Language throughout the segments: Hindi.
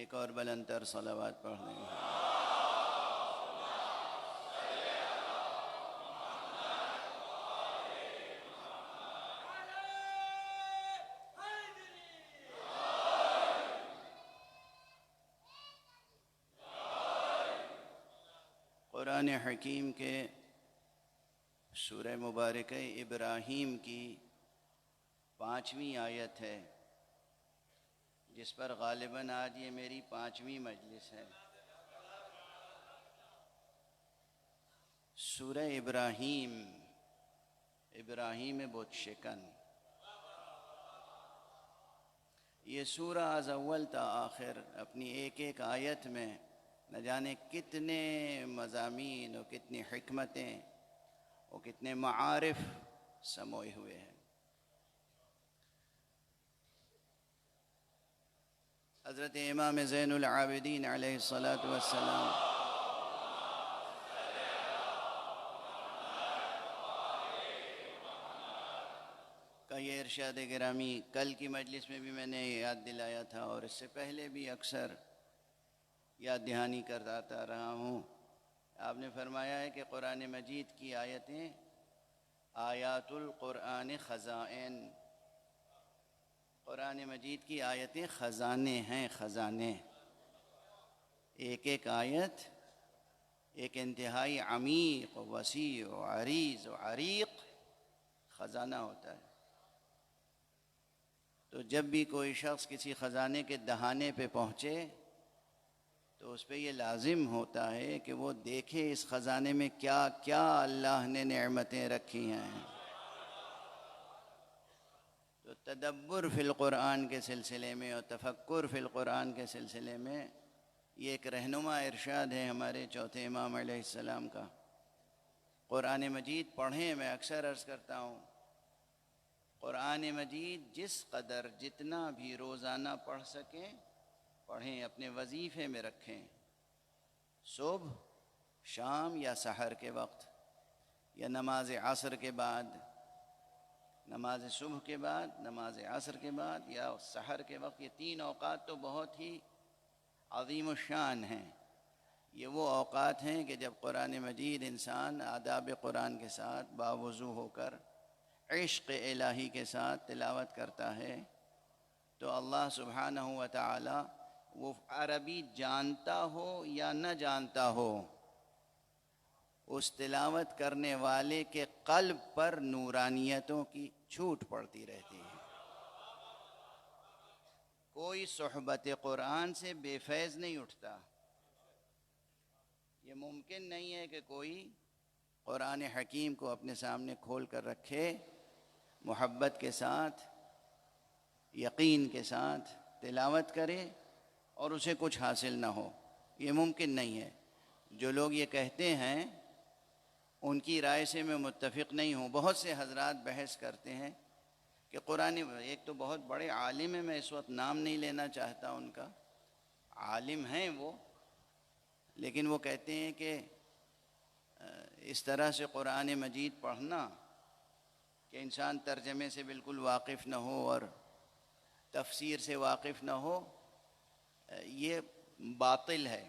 एक और बुलंदतर सलावत पढ़ देंगे। कुरान हकीम के सूरह मुबारक इब्राहीम की 5वीं आयत है, जिस पर गालिबन आज ये मेरी 5वीं मजलिस है। सूरह इब्राहीम, इब्राहीम बुत शिकन, ये सूरा अज़ अव्वल ता आखिर अपनी एक एक आयत में न जाने कितने मज़ामीन और कितनी हिकमतें और कितने मारिफ समोए हुए हैं। हज़रत इमाम ज़ैनुल आबिदीन अलैहिस्सलातु वस्सलाम का ये इरशाद गिरामी कल की मजलिस में भी मैंने याद दिलाया था और इससे पहले भी अक्सर याद दहानी करता रहा हूँ। आपने फरमाया है कि कुरान मजीद की आयतें आयातुल कुरान ख़ज़ाइन, कुरान मजीद की आयतें ख़ज़ाने हैं, ख़ज़ाने। एक एक आयत एक इंतहाई अमीक़ व वसी व अरीज़ व अरीक़ ख़ज़ाना होता है। तो जब भी कोई शख्स किसी ख़ज़ाने के दहाने पे पहुँचे तो उस पर यह लाजिम होता है कि वो देखे इस ख़ज़ाने में क्या क्या अल्लाह ने नेमतें रखी हैं। तो तदब्बुर फ़िल क़ुरान के सिलसिले में और तफ़क्कुर फ़िल क़ुरान के सिलसिले में ये एक रहनुमा इरशाद है हमारे चौथे इमाम अलैहिस्सलाम का। क़ुरान मजीद पढ़ें, मैं अक्सर अर्ज़ करता हूँ, क़ुरान मजीद जिस कदर जितना भी रोज़ाना पढ़ सकें पढ़ें, अपने वजीफ़े में रखें। सुबह, शाम या सहर के वक्त या नमाज असर के बाद, नमाज सुबह के बाद, नमाज असर के बाद या सहर के वक्त, ये 3 औक़ात तो बहुत ही अज़ीम शान हैं। ये वो औक़ात हैं कि जब कुरान मजीद इंसान आदाब कुरान के साथ बावुज़ू होकर इश्क़ इलाही के साथ तिलावत करता है तो अल्लाह सुब्हानहू व तआला वो अरबी जानता हो या न जानता हो, उस तिलावत करने वाले के क़ल्ब पर नूरानियतों की छूट पड़ती रहती है। कोई सोहबत कुरान से बेफैज़ नहीं उठता। ये मुमकिन नहीं है कि कोई कुरान हकीम को अपने सामने खोल कर रखे, मोहब्बत के साथ, यकीन के साथ तिलावत करे और उसे कुछ हासिल ना हो। ये मुमकिन नहीं है। जो लोग ये कहते हैं उनकी राय से मैं मुत्तफ़िक़ नहीं हूँ। बहुत से हज़रात बहस करते हैं कि कुरान, एक तो बहुत बड़े आलिम हैं, मैं इस वक्त नाम नहीं लेना चाहता उनका, आलिम हैं वो, लेकिन वो कहते हैं कि इस तरह से कुरान मजीद पढ़ना कि इंसान तर्जमे से बिल्कुल वाकिफ़ न हो और तफसीर से वाकिफ़ न हो, ये बातिल है।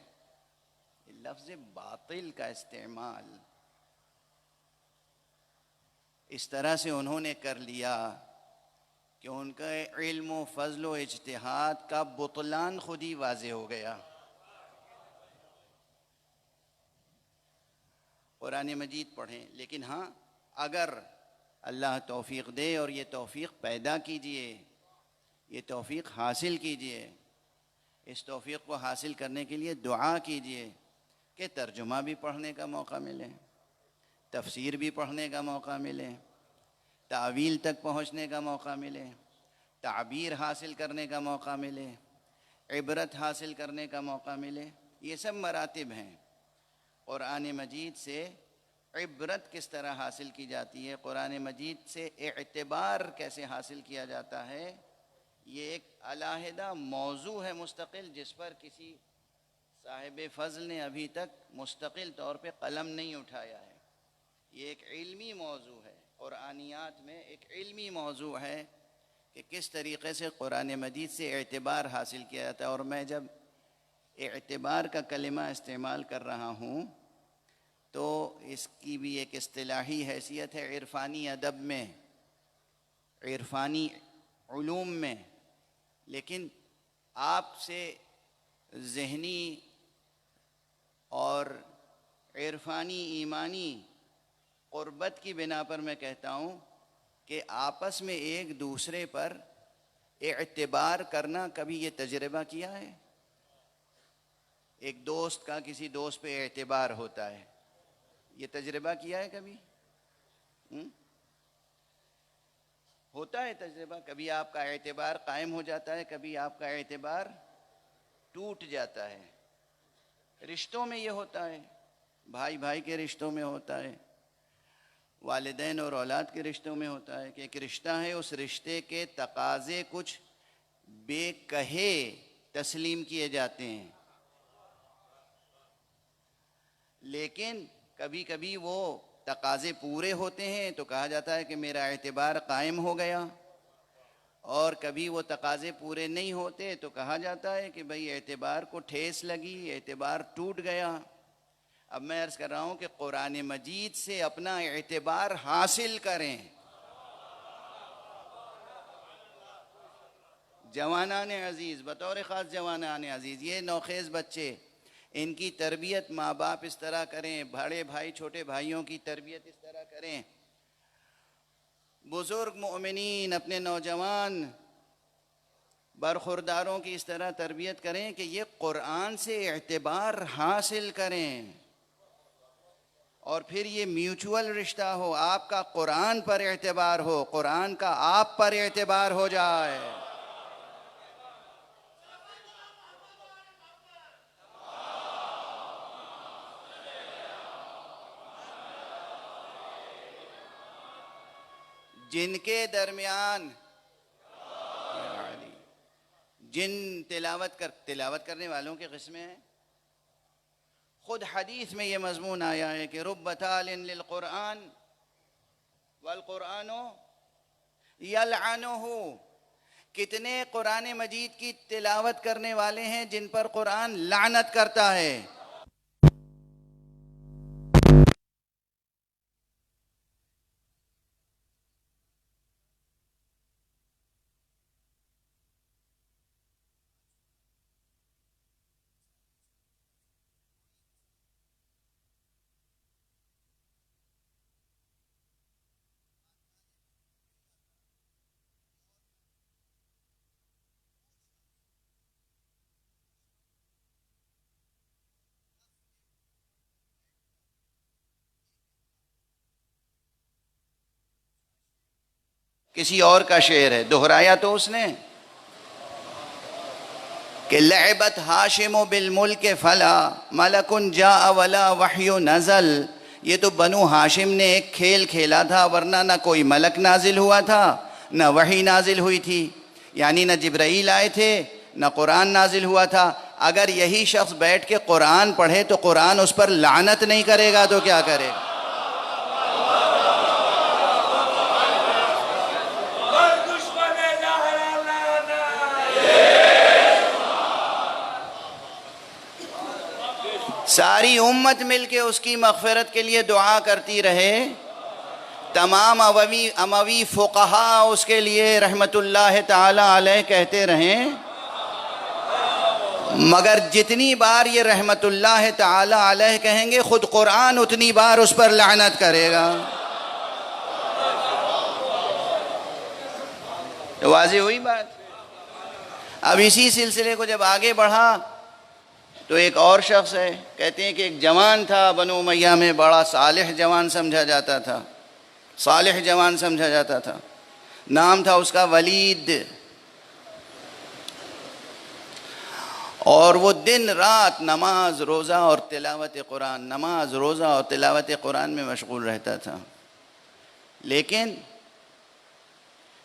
लफ्ज़ बातिल का इस्तेमाल इस तरह से उन्होंने कर लिया कि उनका इल्म व फ़ज़्ल व इज्तिहाद का बुतलान खुद ही वाज़े हो गया। कुरान मजीद पढ़ें, लेकिन हाँ, अगर अल्लाह तौफ़ीक़ दे, और ये तौफ़ीक़ पैदा कीजिए, ये तौफ़ीक़ हासिल कीजिए, इस तौफ़ीक़ को हासिल करने के लिए दुआ कीजिए कि तर्जुमा भी पढ़ने का मौका मिले, तफसीर भी पढ़ने का मौका मिले, तावील तक पहुँचने का मौका मिले, ताबीर हासिल करने का मौका मिले, इबरत हासिल करने का मौका मिले। ये सब मरातिब हैं। कुरान मजीद से इबरत किस तरह हासिल की जाती है, कुरान मजीद से एतबार कैसे हासिल किया जाता है, ये एक अलहदा मौजू है मुस्तकिल, जिस पर किसी साहिब फ़ज़ल ने अभी तक मुस्तकिल तौर पे कलम नहीं उठाया है। ये एक इल्मी मौजू है, कुरानियात में एक इल्मी मौजू है कि किस तरीक़े से कुरान मजीद से एतबार हासिल किया जाता है। और मैं जब एतबार का कलिमा इस्तेमाल कर रहा हूँ तो इसकी भी एक इस्तिलाही हैसियत है इरफ़ानी अदब में, इरफ़ानी उलूम में, लेकिन आपसे ज़हनी और इरफ़ानी ईमानी क़ुर्बत की बिना पर मैं कहता हूँ कि आपस में एक दूसरे पर एतबार करना, कभी ये तजर्बा किया है? एक दोस्त का किसी दोस्त पे एतबार होता है, ये तजर्बा किया है कभी? होता है तजर्बा। कभी आपका एतबार कायम हो जाता है, कभी आपका एतबार टूट जाता है। रिश्तों में ये होता है, भाई भाई के रिश्तों में होता है, वालिदैन और औलाद के रिश्तों में होता है कि एक रिश्ता है, उस रिश्ते के तकाज़े कुछ बेकहे तस्लीम किए जाते हैं, लेकिन कभी कभी वो तकाज़े पूरे होते हैं तो कहा जाता है कि मेरा एतबार कायम हो गया, और कभी वो तकाज़े पूरे नहीं होते तो कहा जाता है कि भाई एतबार को ठेस लगी, एतबार टूट गया। अब मैं अर्ज़ कर रहा हूँ कि कुरान मजीद से अपना एतबार हासिल करें। जवानान अज़ीज़, बतौर ख़ास जवानान अज़ीज़, ये नौखेज़ बच्चे, इनकी तरबियत माँ बाप इस तरह करें, बड़े भाई छोटे भाइयों की तरबियत इस तरह करें, बुज़ुर्ग मोमिनीन अपने नौजवान बरखुरदारों की इस तरह तरबियत करें कि ये कुरान से एतबार हासिल करें, और फिर ये म्यूचुअल रिश्ता हो, आपका कुरान पर एतबार हो, कुरान का आप पर एतबार हो जाए। जिनके दरमियान जिन तिलावत करने वालों के किस्में हैं, खुद हदीस में ये मजमून आया है कि रुब्ब तालिन लिल कुरान वल कुरानो यलअनुहु, कितने कुरान मजीद की तिलावत करने वाले हैं जिन पर कुरान लानत करता है। किसी और का शेर है, दोहराया तो उसने कि लअबत हाशिम बिल मुल्क फला मलकुन जा वला वहयु नज़ल। ये तो बनु हाशिम ने एक खेल खेला था, वरना ना कोई मलक नाजिल हुआ था, ना वही नाजिल हुई थी, यानी ना जिब्राईल आए थे, ना कुरान नाजिल हुआ था। अगर यही शख्स बैठ के कुरान पढ़े तो कुरान उस पर लानत नहीं करेगा तो क्या करेगा? सारी उम्मत मिलके उसकी मग़फ़िरत के लिए दुआ करती रहे, तमाम अमवी फ़ुक़हा उसके लिए रहमतुल्लाह ताला अलैह कहते रहें, मगर जितनी बार ये रहमतुल्लाह ताला अलैह कहेंगे खुद कुरान उतनी बार उस पर लानत करेगा। तो वाज़ेह हुई बात। अब इसी सिलसिले को जब आगे बढ़ा तो एक और शख्स है, कहते हैं कि एक जवान था बनु उमय्या में, बड़ा सालिह जवान समझा जाता था, सालिह जवान समझा जाता था, नाम था उसका वलीद। और वो दिन रात नमाज रोज़ा और तिलावत कुरान, नमाज रोज़ा और तिलावत कुरान में मशगूल रहता था। लेकिन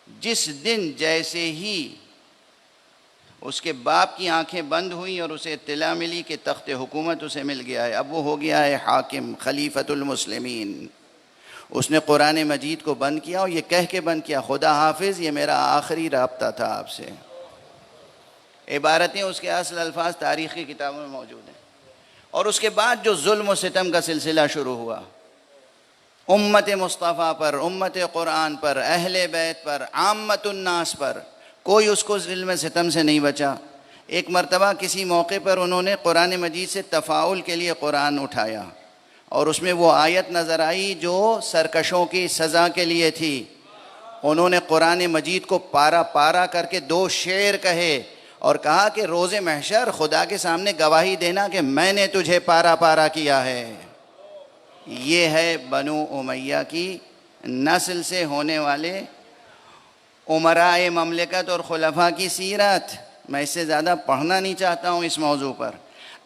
जिस दिन जैसे ही उसके बाप की आंखें बंद हुई और उसे इत्तला मिली कि तख्त हुकूमत उसे मिल गया है, अब वो हो गया है हाकिम खलीफतुल मुस्लिमीन, उसने कुरान मजीद को बंद किया और ये कह के बंद किया, खुदा हाफिज़ ये मेरा आखिरी राब्ता था आपसे। इबारतें उसके असल अल्फाज तारीख़ की किताबों में मौजूद हैं। और उसके बाद जो जुल्म व सितम का सिलसिला शुरू हुआ उम्मत मुस्तफ़ा पर, उम्मत कुरान पर, अहले बैत पर, आम्मतुन्नास पर, कोई उसको जुल्म सितम से नहीं बचा। एक मरतबा किसी मौके पर उन्होंने कुरान मजीद से तफ़ाउल के लिए कुरान उठाया और उसमें वो आयत नज़र आई जो सरकशों की सज़ा के लिए थी। उन्होंने कुरान मजीद को पारा पारा करके दो शेर कहे और कहा कि रोज़े महशर खुदा के सामने गवाही देना कि मैंने तुझे पारा पारा किया है। ये है बनु उमय्या की नस्ल से होने वाले उमराए ममलिकत और खुलफा की सीरत। मैं इससे ज़्यादा पढ़ना नहीं चाहता हूँ इस मौजू पर।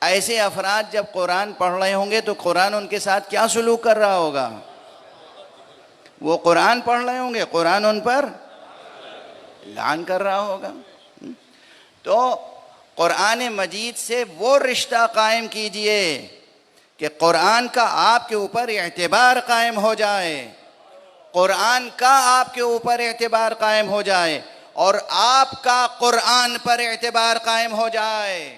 ऐसे अफराद जब कुरान पढ़ रहे होंगे तो कुरान उनके साथ क्या सलूक कर रहा होगा? वो कुरान पढ़ रहे होंगे, कुरान उन पर लान कर रहा होगा। तो कुरान मजीद से वो रिश्ता कायम कीजिए कि कुरान का आपके ऊपर एतबार कायम हो जाए, कुरान का आपके ऊपर एतबार कायम हो जाए और आपका कुरान पर एतबार कायम हो जाए।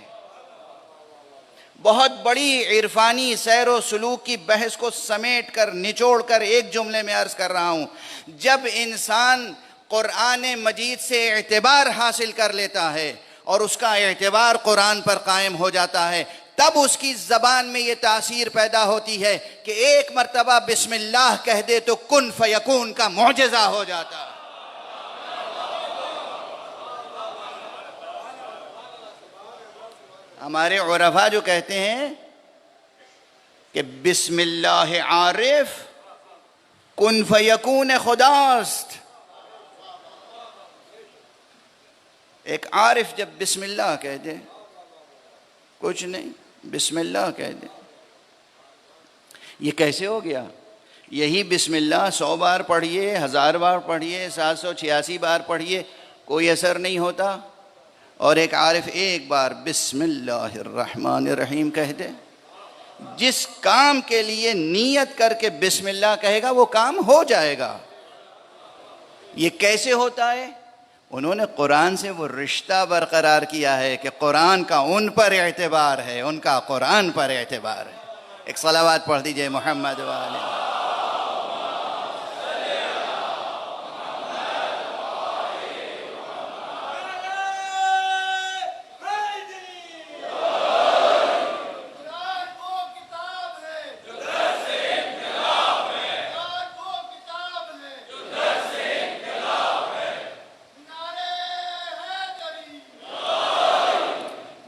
बहुत बड़ी इरफानी सैर व सलूक की बहस को समेट कर निचोड़ कर एक जुमले में अर्ज़ कर रहा हूँ, जब इंसान कुरान मजीद से एतबार हासिल कर लेता है और उसका एतबार कुरान पर कायम हो जाता है, तब उसकी ज़बान में ये तासीर पैदा होती है कि एक मरतबा बिस्मिल्लाह कह दे तो कुन फयकून का मौजज़ा हो जाता है। हमारे उरफा जो कहते हैं कि बिस्मिल्लाह आरिफ कुन फयकून खुदास्त, एक आरिफ जब बिस्मिल्लाह कह दे, कुछ नहीं, बिस्मिल्लाह कह दे, ये कैसे हो गया? यही बिस्मिल्लाह 100 बार पढ़िए, 1000 बार पढ़िए, 786 बार पढ़िए, कोई असर नहीं होता। और एक आरिफ एक बार बिस्मिल्लाहिर्रहमानिर्रहीम कह दे, जिस काम के लिए नीयत करके बिस्मिल्लाह कहेगा वो काम हो जाएगा। ये कैसे होता है? उन्होंने कुरान से वो रिश्ता बरकरार किया है कि कुरान का उन पर एतबार है, उनका कुरान पर एतबार है। एक सलावात पढ़ दीजिए मोहम्मद वाले।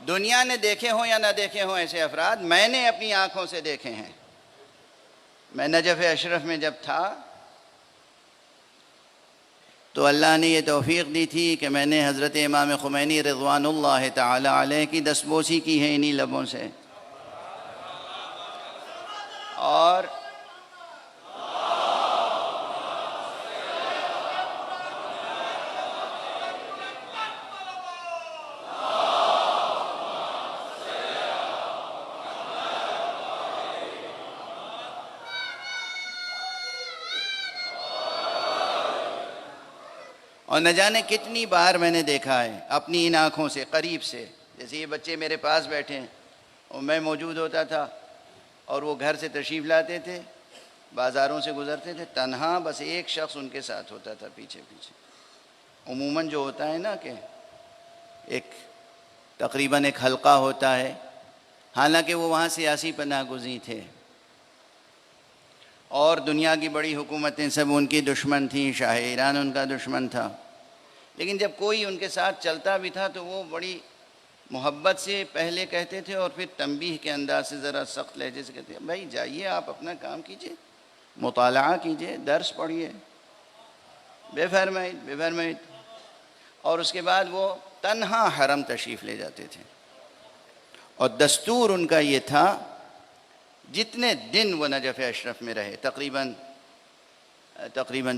दुनिया ने देखे हों या ना देखे हों ऐसे अफराद, मैंने अपनी आंखों से देखे हैं। मैं नजफ़ अशरफ में जब था तो अल्लाह ने ये तौफ़ीक़ दी थी कि मैंने हज़रत इमाम ख़ुमैनी रिज़वानुल्लाह ताला अलैह की दस्तबोसी की है इन्हीं लबों से। और न जाने कितनी बार मैंने देखा है अपनी इन आँखों से करीब से, जैसे ये बच्चे मेरे पास बैठे हैं और मैं मौजूद होता था और वो घर से तशरीफ़ लाते थे, बाज़ारों से गुज़रते थे, तन्हा बस एक शख्स उनके साथ होता था पीछे पीछे। उमूमन जो होता है ना कि एक तकरीबन एक हल्का होता है, हालांकि वो वहाँ सियासी पनाहगुज़ी थे और दुनिया की बड़ी हुकूमतें सब उनकी दुश्मन थीं, शाह ईरान उनका दुश्मन था, लेकिन जब कोई उनके साथ चलता भी था तो वो बड़ी मोहब्बत से पहले कहते थे और फिर तंबीह के अंदाज से ज़रा सख्त लहजे से कहते हैं, भाई जाइए आप अपना काम कीजिए, मुताला कीजिए, दर्स पढ़िए, बेफरमाइद। और उसके बाद वो तन्हा हरम तशरीफ़ ले जाते थे और दस्तूर उनका ये था, जितने दिन वो नजफ़ अशरफ में रहे, तकरीबन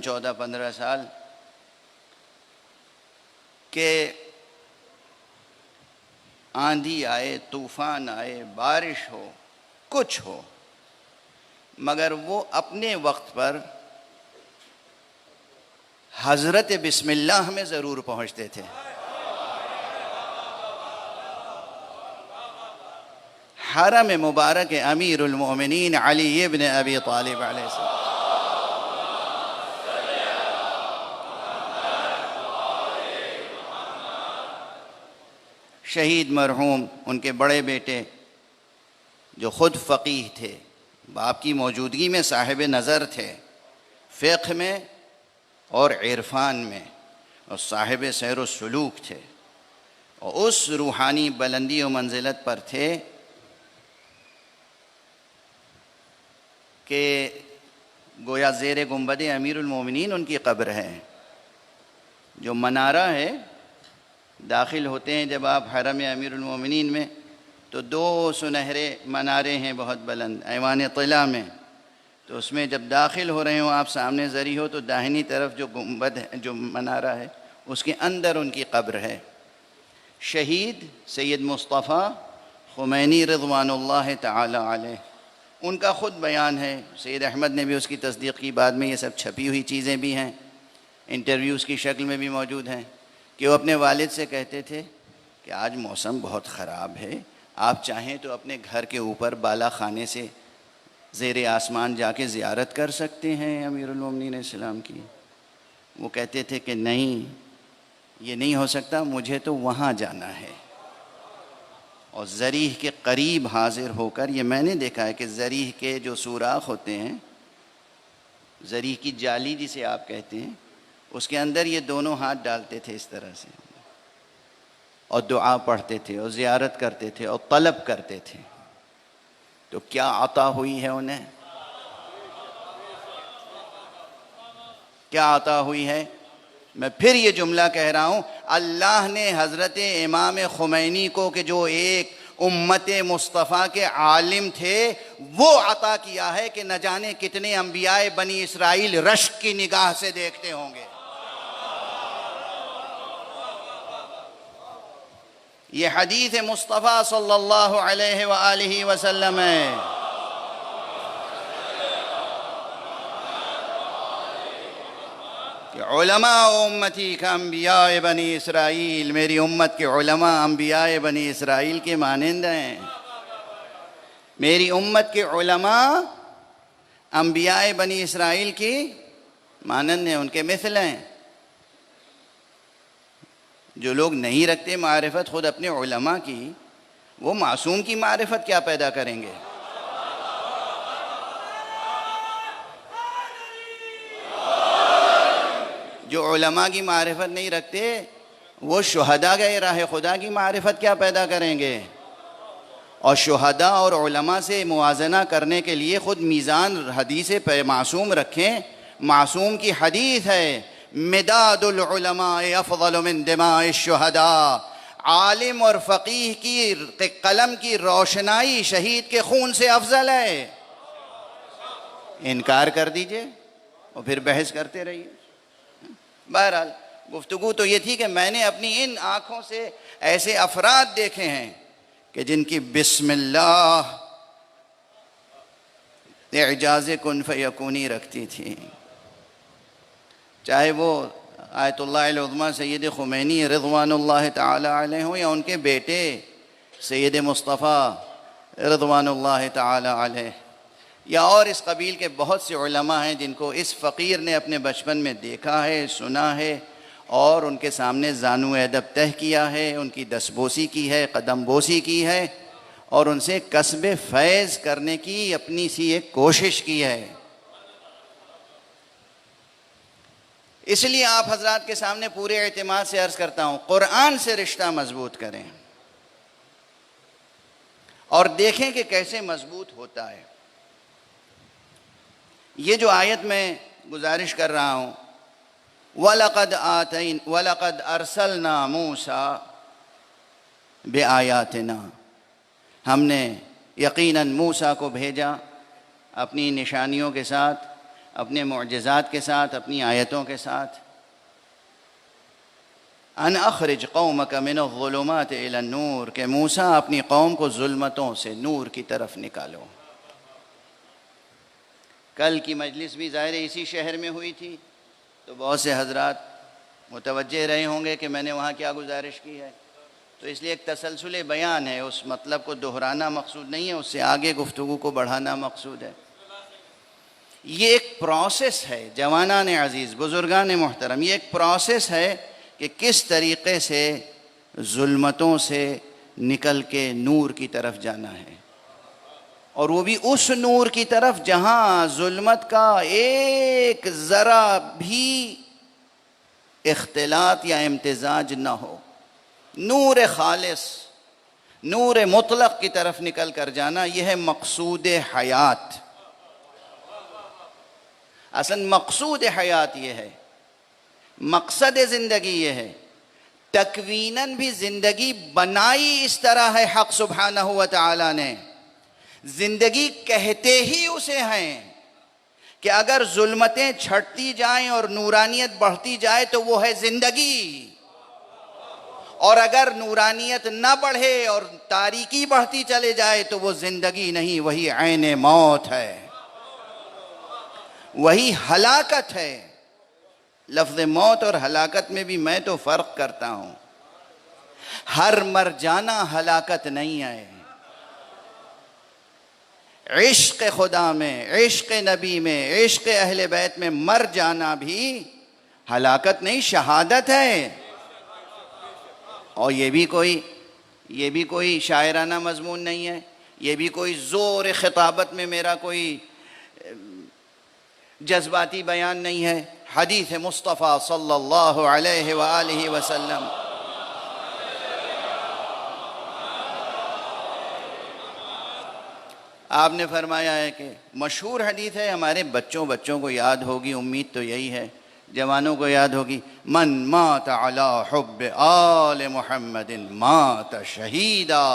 14-15 साल के, आंधी आए, तूफ़ान आए, बारिश हो, कुछ हो, मगर वो अपने वक्त पर हज़रत बिस्मिल्लाह में ज़रूर पहुँचते थे। हरम मुबारक अमीरुल मोमिनीन अली इब्न अबी तालिब अलैहिस्सलाम, शहीद मरहूम उनके बड़े बेटे जो ख़ुद फ़क़ीह थे, बाप की मौजूदगी में साहिब नज़र थे, फ़िक़्ह में और इरफ़ान में, और साहिब सैर व सलूक थे, और उस रूहानी बुलंदी व मंजिलत पर थे कि गोया ज़ेर गुंबद अमीरुल मोमिनीन उनकी कब्र है। जो मनारा है, दाखिल होते हैं जब आप हरम अमीरुल मोमिनीन में तो 2 सुनहरे मनारे हैं बहुत बुलंद ऐवान तिला में, तो उसमें जब दाखिल हो रहे हो आप, सामने ज़री हो तो दाहिनी तरफ जो गुंबद है, जो मनारा है, उसके अंदर उनकी कब्र है। शहीद सैयद मुस्तफ़ा ख़ुमैनी रिज़वानुल्लाह ताला अलैह, उनका ख़ुद बयान है, सैयद अहमद ने भी उसकी तस्दीक़ की, बाद में ये सब छपी हुई चीज़ें भी हैं, इंटरव्यूज़ की शक्ल में भी मौजूद हैं, कि वो अपने वालिद से कहते थे कि आज मौसम बहुत ख़राब है, आप चाहें तो अपने घर के ऊपर बाला खाने से ज़ेर आसमान जाके ज़ियारत कर सकते हैं अमीरुल मोमिनीन इस्लाम की। वो कहते थे कि नहीं, ये नहीं हो सकता, मुझे तो वहाँ जाना है। और ज़रीह के करीब हाज़िर होकर, ये मैंने देखा है कि ज़रीह के जो सुराख होते हैं, ज़रीह की जाली जिसे आप कहते हैं, उसके अंदर ये दोनों हाथ डालते थे इस तरह से, और दुआ पढ़ते थे और ज़ियारत करते थे और तलब करते थे। तो क्या अता हुई है उन्हें, क्या अता हुई है? मैं फिर ये जुमला कह रहा हूँ, अल्लाह ने हज़रत इमाम ख़ुमैनी को, कि जो एक उम्मत मुस्तफ़ा के आलिम थे, वो अता किया है कि न जाने कितने अंबियाए बनी इसराइल रश्क की निगाह से देखते होंगे। ये हदीस मुस्तफ़ा सल्लल्लाहु अलैहि वसल्लम है। कि उलमा उम्मती का अंबिया बनी इसराइल, मेरी उम्मत के उलमा अंबिया बनी इसराइल के मानंद हैं। मेरी उम्मत के उलमा अंबिया बनी इसराइल की मानंद हैं, उनके मिसल हैं। जो लोग नहीं रखते मारिफत खुद अपने उलमा की, वो मासूम की मारिफत क्या पैदा करेंगे? जो उलमा की मारिफत नहीं रखते, वो शुहदा गए राह खुदा की मारिफत क्या पैदा करेंगे? और शुहदा और उलमा से मुवाजना करने के लिए ख़ुद मीज़ान हदीस पे मासूम रखें। मासूम की हदीस है मिदादुल उलमाए अफज़ल मिन दिमाए शुहदा, आलिम और फ़कीह की कलम की रोशनाई शहीद के खून से अफजल है। इनकार कर दीजिए और फिर बहस करते रहिए। बहरहाल गुफ्तगू तो ये थी कि मैंने अपनी इन आँखों से ऐसे अफराद देखे हैं कि जिनकी बिस्मिल्लाह एजाज़ कुन फ़यकूनी रखती थी। चाहे वो आयतुल्लाह उज़्मा सैयद खुमैनी रिज़वानुल्लाह ताला अलैहि हों या उनके बेटे सैयद मुस्तफ़ा रिज़वानुल्लाह ताला अलैहि, या और इस कबील के बहुत से उलमा हैं जिनको इस फ़कीर ने अपने बचपन में देखा है, सुना है और उनके सामने ज़ानू अदब तह किया है, उनकी दसबोसी की है, कदम बोसी की है और उनसे कसबे फैज़ करने की अपनी सी एक कोशिश की है। इसलिए आप हजरात के सामने पूरे एतमाद से अर्ज़ करता हूँ, कुरान से रिश्ता मजबूत करें और देखें कि कैसे मजबूत होता है। ये जो आयत में गुजारिश कर रहा हूँ, वलक़द अरसलना मूसा बिआयातिना, हमने यकीनन मूसा को भेजा अपनी निशानियों के साथ, अपने मुअजिज़ात के साथ, अपनी आयतों के साथ। अन अखरिज कौमक मिनज़्ज़ुलुमात इलन-नूर, के मूसा अपनी कौम को जुल्मतों से नूर की तरफ निकालो। कल की मजलिस भी ज़ाहिर इसी शहर में हुई थी, तो बहुत से हजरात मुतवज्जे रहे होंगे कि मैंने वहाँ क्या गुजारिश की है, तो इसलिए एक तसलसुल बयान है, उस मतलब को दोहराना मकसूद नहीं है, उससे आगे गुफ्तगू को बढ़ाना मकसूद है। ये एक प्रोसेस है जवानान अज़ीज़, बुज़ुर्गान मोहतरम, ये एक प्रोसेस है कि किस तरीक़े से जुल्मतों से निकल के नूर की तरफ जाना है, और वो भी उस नूर की तरफ जहाँ जुल्मत का एक ज़रा भी इख्तिलात या इम्तिजाज न हो। नूर खालिस, नूर मुतलक की तरफ निकल कर जाना, यह है मकसूद हयात। असल मकसूद हयात ये है, मकसद ज़िंदगी ये है। तकवीनन भी ज़िंदगी बनाई इस तरह है हक़ सुब्हानहु व तआला ने, ज़िंदगी कहते ही उसे हैं कि अगर जुल्मतें छटती जाएं और नूरानियत बढ़ती जाए तो वो है ज़िंदगी, और अगर नूरानियत न बढ़े और तारीकी बढ़ती चले जाए तो वो ज़िंदगी नहीं, वही ऐन मौत है, वही हलाकत है। लफ्ज़ मौत और हलाकत में भी मैं तो फ़र्क करता हूँ। हर मर जाना हलाकत नहीं है। इश्क़ खुदा में, इश्क़ नबी में, इश्क़ अहले बैत में मर जाना भी हलाकत नहीं, शहादत है। और ये भी कोई शायराना मजमून नहीं है, ये भी कोई ज़ोर खिताबत में मेरा कोई जज्बाती बयान नहीं है। हदीस मुस्तफ़ा सल्लल्लाहु अलैहि वालिहि वसल्लम, आपने फरमाया है कि मशहूर हदीस है, हमारे बच्चों को याद होगी, उम्मीद तो यही है, जवानों को याद होगी। मन मात अला हुब्ब आल मुहम्मदिन मात शहीदा,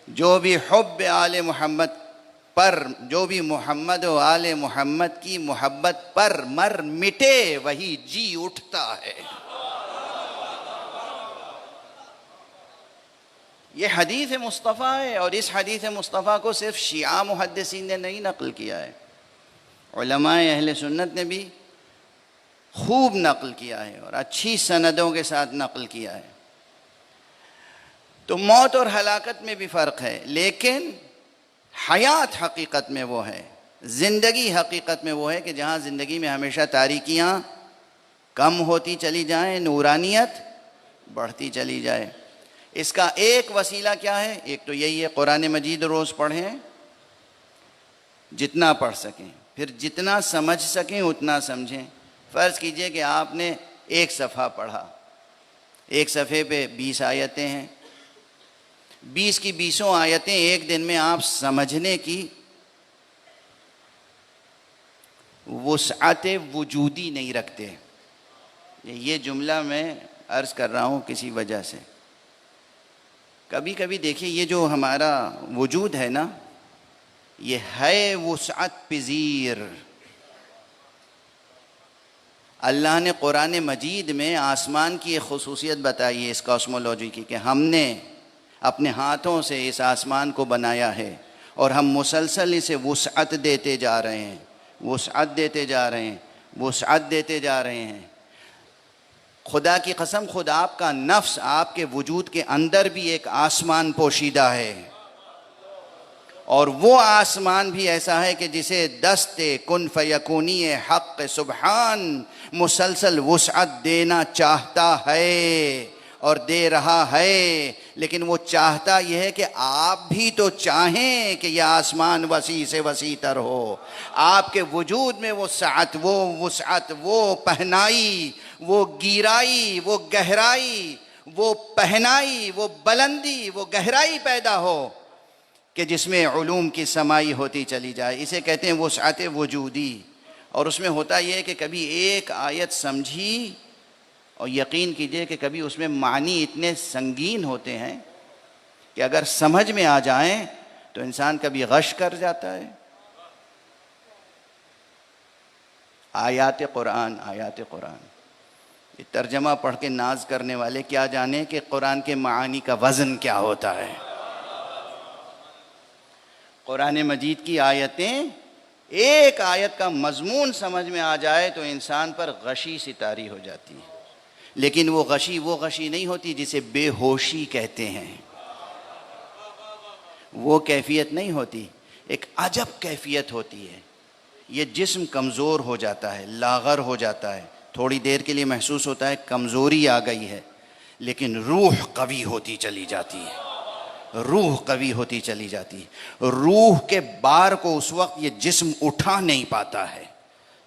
जो भी हुब्ब आल मुहम्मद पर, जो भी मोहम्मद व आले मोहम्मद की मोहब्बत पर मर मिटे, वही जी उठता है। ये हदीस मुस्तफ़ा है, और इस हदीस मुस्तफ़ा को सिर्फ शिया मुहद्दिसीन ने नहीं नक़ल किया है, उलमाए अहले सुन्नत ने भी खूब नक़ल किया है और अच्छी सनदों के साथ नक़ल किया है। तो मौत और हलाकत में भी फ़र्क है, लेकिन हयात हकीकत में वो है, ज़िंदगी हकीकत में वो है कि जहाँ ज़िंदगी में हमेशा तारीकियाँ कम होती चली जाएं, नूरानियत बढ़ती चली जाए। इसका एक वसीला क्या है? एक तो यही है, कुरान मजीद रोज़ पढ़ें, जितना पढ़ सकें, फिर जितना समझ सकें उतना समझें। फ़र्ज़ कीजिए कि आपने एक सफ़ा पढ़ा, एक सफ़े पे 20 आयतें हैं, 20 की 20 आयतें एक दिन में आप समझने की वुसअत वजूदी नहीं रखते। ये जुमला मैं अर्ज़ कर रहा हूँ किसी वजह से। कभी कभी देखिए, ये जो हमारा वजूद है ना, ये है वुसअत पज़ीर। अल्लाह ने कुरान मजीद में आसमान की एक खुसूसियत बताई है इस कॉस्मोलॉजी की, कि हमने अपने हाथों से इस आसमान को बनाया है और हम मुसलसल इसे वुसअत देते जा रहे हैं, वुसअत देते जा रहे हैं, वुसअत देते जा रहे हैं। खुदा की कसम, खुद आपका नफ्स, आपके वजूद के अंदर भी एक आसमान पोशीदा है, और वो आसमान भी ऐसा है कि जिसे दस्ते कुन फयकूनी हक़ सुबहान मुसलसल वुसअत देना चाहता है और दे रहा है। लेकिन वो चाहता यह है कि आप भी तो चाहें कि यह आसमान वसी से वसी तर हो। आपके वजूद में वो सात, वो वुसअत, वो पहनाई, वो गिराई, वो गहराई, वो पहनाई, वो बुलंदी, वो गहराई पैदा हो कि जिसमें उलूम की समाई होती चली जाए। इसे कहते हैं वुसअत वजूदी। और उसमें होता यह है कि कभी एक आयत समझी, और यकीन कीजिए कि कभी उसमें मानी इतने संगीन होते हैं कि अगर समझ में आ जाएं तो इंसान कभी गश कर जाता है। आयात कुरान, आयात कुरान, ये तर्जमा पढ़ के नाज करने वाले क्या जाने कि कुरान के मानी का वज़न क्या होता है। कुरान मजीद की आयतें, एक आयत का मजमून समझ में आ जाए तो इंसान पर गशी सितारी हो जाती है। लेकिन वो गशी नहीं होती जिसे बेहोशी कहते हैं। वो कैफियत नहीं होती, एक अजब कैफियत होती है। ये जिस्म कमज़ोर हो जाता है, लागर हो जाता है, थोड़ी देर के लिए महसूस होता है कमज़ोरी आ गई है, लेकिन रूह कवी होती चली जाती है, रूह कवी होती चली जाती है। रूह के बार को उस वक्त ये जिस्म उठा नहीं पाता है।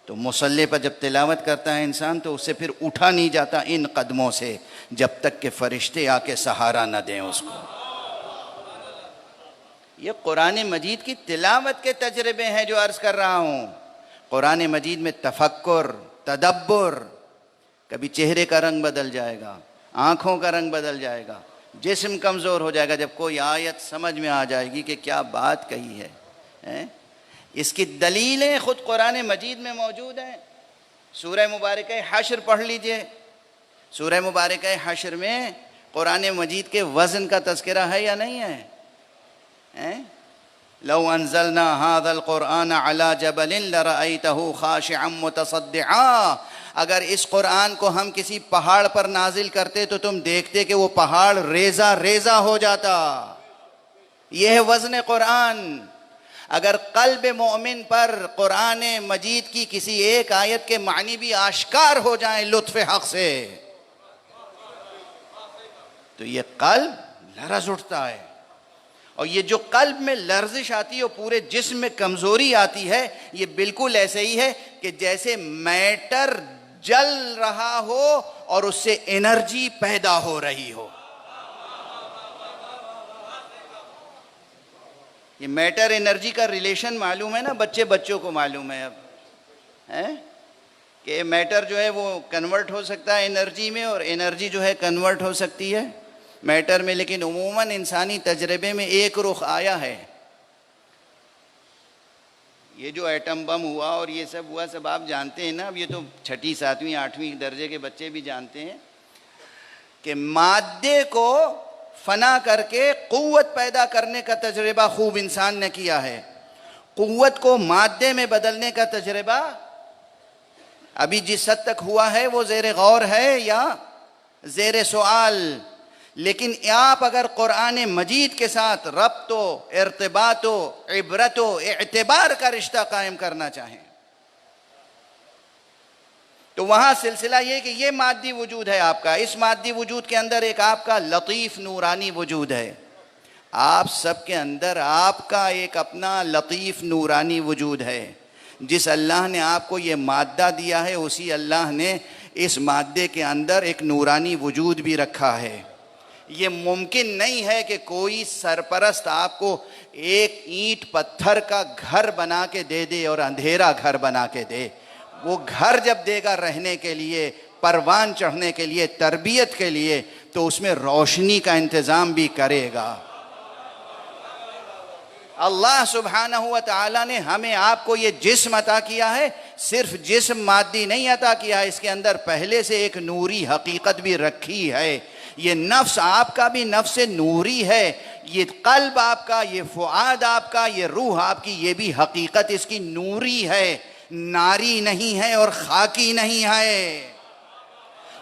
तो मुसल्ले पर जब तिलावत करता है इंसान तो उससे फिर उठा नहीं जाता इन कदमों से जब तक कि फरिश्ते आके सहारा न दें उसको। ये कुरान मजीद की तिलावत के तजर्बे हैं जो अर्ज़ कर रहा हूँ। कुरान मजीद में तफक्कुर, तदब्बुर, कभी चेहरे का रंग बदल जाएगा, आँखों का रंग बदल जाएगा, जिस्म कमज़ोर हो जाएगा जब कोई आयत समझ में आ जाएगी कि क्या बात कही है। इसकी दलीलें ख़ुद कुरान मजीद में मौजूद हैं। सूरह मुबारक हश्र पढ़ लीजिए। सूरह मुबारक हश्र में कुरान मजीद के वज़न का तज़किरा है या नहीं है? लौ अंज़लना हाज़ल कुरआन अला जबलिन लरअयतहु खाशिअम मुतसद्दिआ। अगर इस कुरान को हम किसी पहाड़ पर नाजिल करते तो तुम देखते कि वो पहाड़ रेजा रेजा हो जाता। यह है वज़न कुरान। अगर क़ल्ब मोमिन पर कुरान मजीद की किसी एक आयत के मानी भी आश्कार हो जाएं लुत्फ़ हक़ से, तो ये क़ल्ब लरज़ उठता है। और ये जो क़ल्ब में लर्जिश आती है और पूरे जिस्म में कमज़ोरी आती है, ये बिल्कुल ऐसे ही है कि जैसे मैटर जल रहा हो और उससे एनर्जी पैदा हो रही हो। ये मैटर एनर्जी का रिलेशन मालूम है ना, बच्चों को मालूम है अब, है कि मैटर जो है वो कन्वर्ट हो सकता है एनर्जी में, और एनर्जी जो है कन्वर्ट हो सकती है मैटर में। लेकिन उमूमन इंसानी तजर्बे में एक रुख आया है। ये जो एटम बम हुआ और ये सब हुआ, सब आप जानते हैं ना। अब ये तो 6ठी 7वीं 8वीं दर्जे के बच्चे भी जानते हैं कि मादे को फना करके क़ुव्वत पैदा करने का तजर्बा खूब इंसान ने किया है। क़ुव्वत को मादे में बदलने का तजर्बा अभी जिस हद तक हुआ है वो ज़ेर गौर है या ज़ेर सवाल। लेकिन आप अगर कुरान मजीद के साथ रब्तो, इर्तिबातो, इबरतो, एतबार का रिश्ता कायम करना चाहें तो वहाँ सिलसिला ये कि ये मादी वजूद है आपका। इस मादी वजूद के अंदर एक आपका लतीफ़ नूरानी वजूद है। आप सब के अंदर आपका एक अपना लतीफ़ नूरानी वजूद है। जिस अल्लाह ने आपको ये मादा दिया है, उसी अल्लाह ने इस मादे के अंदर एक नूरानी वजूद भी रखा है। ये मुमकिन नहीं है कि कोई सरपरस्त आपको एक ईंट पत्थर का घर बना के दे दे और अंधेरा घर बना के दे। वो घर जब देगा रहने के लिए, परवान चढ़ने के लिए, तरबियत के लिए, तो उसमें रोशनी का इंतज़ाम भी करेगा। अल्लाह सुब्हानहू व तआला ने हमें आपको ये जिस्म अता किया है, सिर्फ जिस्म मादी नहीं अता किया है, इसके अंदर पहले से एक नूरी हकीकत भी रखी है। ये नफ्स आपका भी नफ्स नूरी है, ये कल्ब आपका, ये फुआद आपका, ये रूह आपकी, ये भी हकीकत इसकी नूरी है, नारी नहीं है और खाकी नहीं है।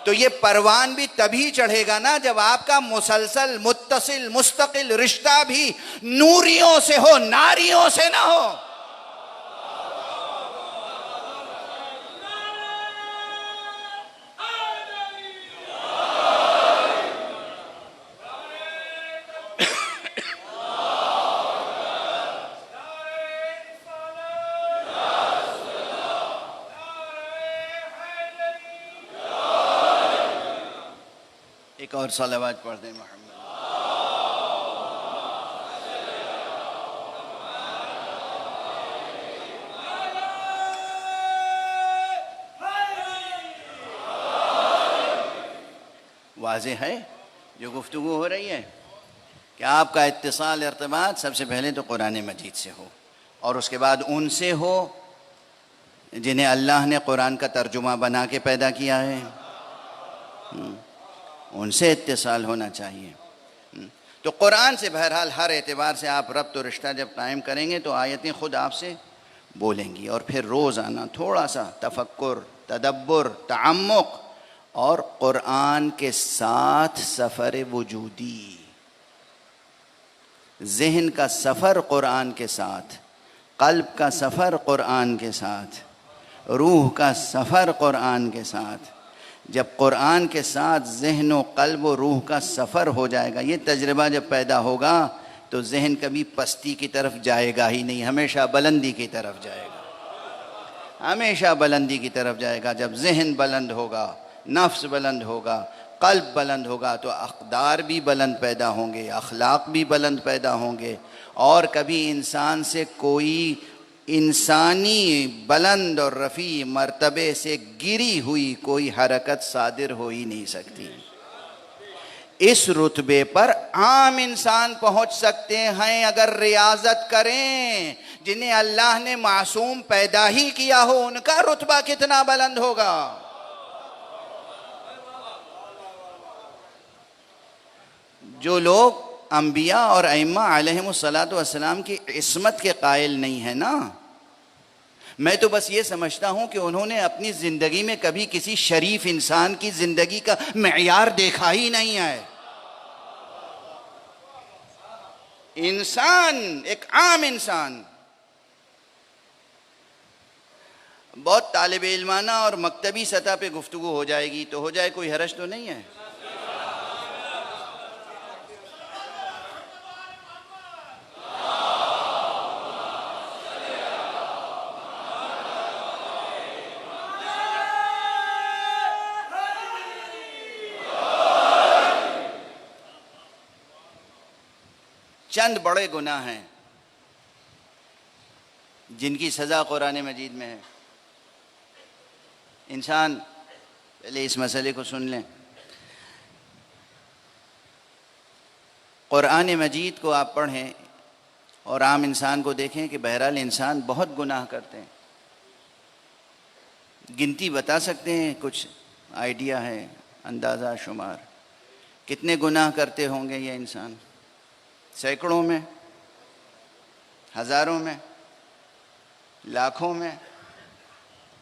तो ये परवान भी तभी चढ़ेगा ना जब आपका मुसलसल मुत्तसिल मुस्तकिल रिश्ता भी नूरियों से हो, नारियों से ना हो। एक और सलावत पढ़ दें मोहम्मद। वाज़ेह है जो गुफ्तगू हो रही है कि आपका इत्तिसाल इर्तिबात सबसे पहले तो कुरान मजीद से हो, और उसके बाद उनसे हो जिन्हें अल्लाह ने कुरान का तर्जुमा बना के पैदा किया है, उनसे इत्तिसाल होना चाहिए। तो कुरान से बहरहाल हर एतबार से आप रब्त और रिश्ता जब कायम करेंगे तो आयतें ख़ुद आपसे बोलेंगी, और फिर रोज़ाना थोड़ा सा तफक्कुर, तदब्बुर, तअम्मुक़ और कुरान के साथ सफ़र वजूदी, ज़हन का सफ़र कुरान के साथ, क़ल्ब का सफ़र कुरान के साथ, रूह का सफ़र कुरान के साथ। जब कुरान के साथ ज़हन व क़ल्ब व रूह का सफ़र हो जाएगा, ये तजर्बा जब पैदा होगा, तो ज़हन कभी पस्ती की तरफ जाएगा ही नहीं, हमेशा बुलंदी की तरफ जाएगा, हमेशा बुलंदी की तरफ जाएगा। जब ज़हन बुलंद होगा, नफ्स बुलंद होगा, क़ल्ब बुलंद होगा, तो अक़दार भी बुलंद पैदा होंगे, अखलाक भी बुलंद पैदा होंगे, और कभी इंसान से कोई इंसानी बुलंद और रफ़ी मर्तबे से गिरी हुई कोई हरकत सादिर हो ही नहीं सकती। इस रुतबे पर आम इंसान पहुंच सकते हैं अगर रियाजत करें। जिन्हें अल्लाह ने मासूम पैदा ही किया हो, उनका रुतबा कितना बुलंद होगा। जो लोग अंबिया और अइम्मा अलैहिमुस्सलातु वस्सलाम की इस्मत के कायल नहीं है ना, मैं तो बस ये समझता हूँ कि उन्होंने अपनी ज़िंदगी में कभी किसी शरीफ इंसान की ज़िंदगी का मेयार देखा ही नहीं है। इंसान, एक आम इंसान, बहुत तालिब इल्माना और मकतबी सतह पे गुफ्तगू हो जाएगी तो हो जाए, कोई हरज तो नहीं है। चंद बड़े गुनाह हैं जिनकी सज़ा कुरान मजीद में है। इंसान, पहले इस मसले को सुन लें, कुरान मजीद को आप पढ़ें और आम इंसान को देखें कि बहरहाल इंसान बहुत गुनाह करते हैं। गिनती बता सकते हैं, कुछ आइडिया है, अंदाज़ा शुमार कितने गुनाह करते होंगे ये इंसान? सैकड़ों में, हज़ारों में, लाखों में,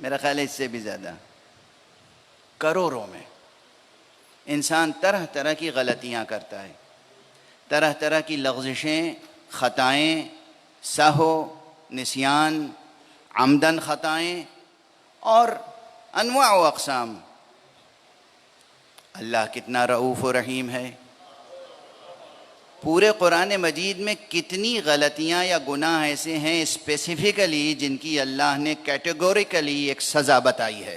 मेरा ख़्याल है इससे भी ज़्यादा, करोड़ों में। इंसान तरह तरह की गलतियाँ करता है, तरह तरह की लग़ज़िशें, ख़ताएँ, सहो, निस्यान, आमदन ख़ताएँ और अनवा व अक़साम। अल्लाह कितना रऊफ़ व रहीम है। पूरे कुरान मजीद में कितनी गलतियाँ या गुनाह ऐसे हैं स्पेसिफ़िकली जिनकी अल्लाह ने कैटेगोरिकली एक सज़ा बताई है।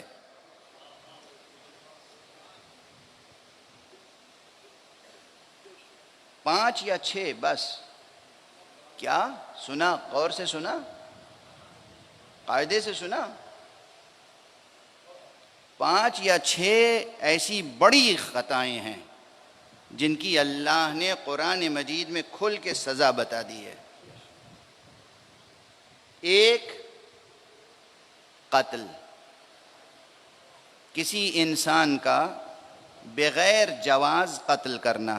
पाँच या छः बस। क्या सुना? गौर से सुना, कायदे से सुना। 5 या 6 ऐसी बड़ी ख़ताएँ हैं जिनकी अल्लाह ने कुरान मजीद में खुल के सज़ा बता दी है। एक, कत्ल, किसी इंसान का बग़ैर जवाज़ कत्ल करना,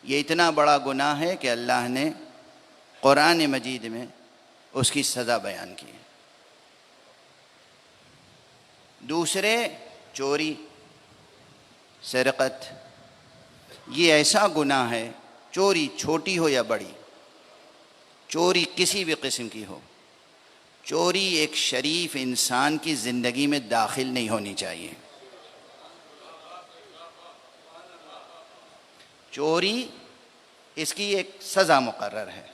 ये इतना बड़ा गुनाह है कि अल्लाह ने कुरान मजीद में उसकी सज़ा बयान की है। दूसरे, चोरी, सरक़त, ये ऐसा गुनाह है, चोरी छोटी हो या बड़ी, चोरी किसी भी किस्म की हो, चोरी एक शरीफ इंसान की ज़िंदगी में दाखिल नहीं होनी चाहिए। चोरी, इसकी एक सज़ा मुकर्रर है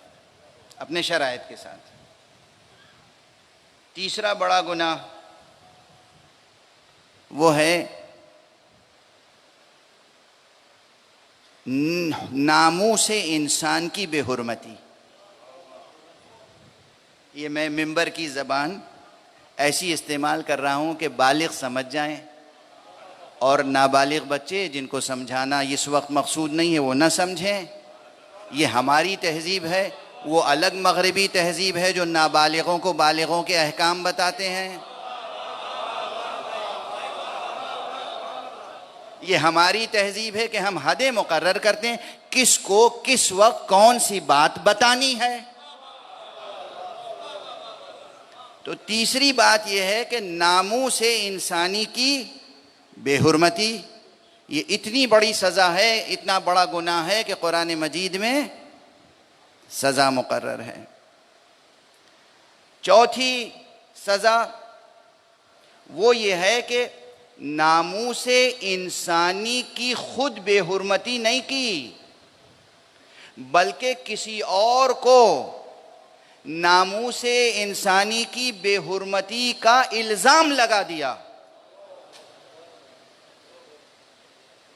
अपने शराइत के साथ। तीसरा बड़ा गुनाह वो है नामूसे इंसान की बेहुरमती। ये मैं मिंबर की ज़बान ऐसी इस्तेमाल कर रहा हूँ कि बालिग समझ जाएं और नाबालिग बच्चे जिनको समझाना इस वक्त मकसूद नहीं है वो ना समझें। ये हमारी तहज़ीब है, वो अलग मगरबी तहज़ीब है जो नाबालिगों को बालिगों के अहकाम बताते हैं। ये हमारी तहज़ीब है कि हम हदें मुकर्रर करते हैं किसको किस वक्त कौन सी बात बतानी है। तो तीसरी बात यह है कि नामूसे इंसानी की बेहुरमती, ये इतनी बड़ी सज़ा है, इतना बड़ा गुनाह है कि कुरान मजीद में सज़ा मुकर्रर है। चौथी सज़ा वो ये है कि नामूसे इंसानी की खुद बेहुरमती नहीं की, बल्कि किसी और को नामूसे इंसानी की बेहुरमती का इल्ज़ाम लगा दिया।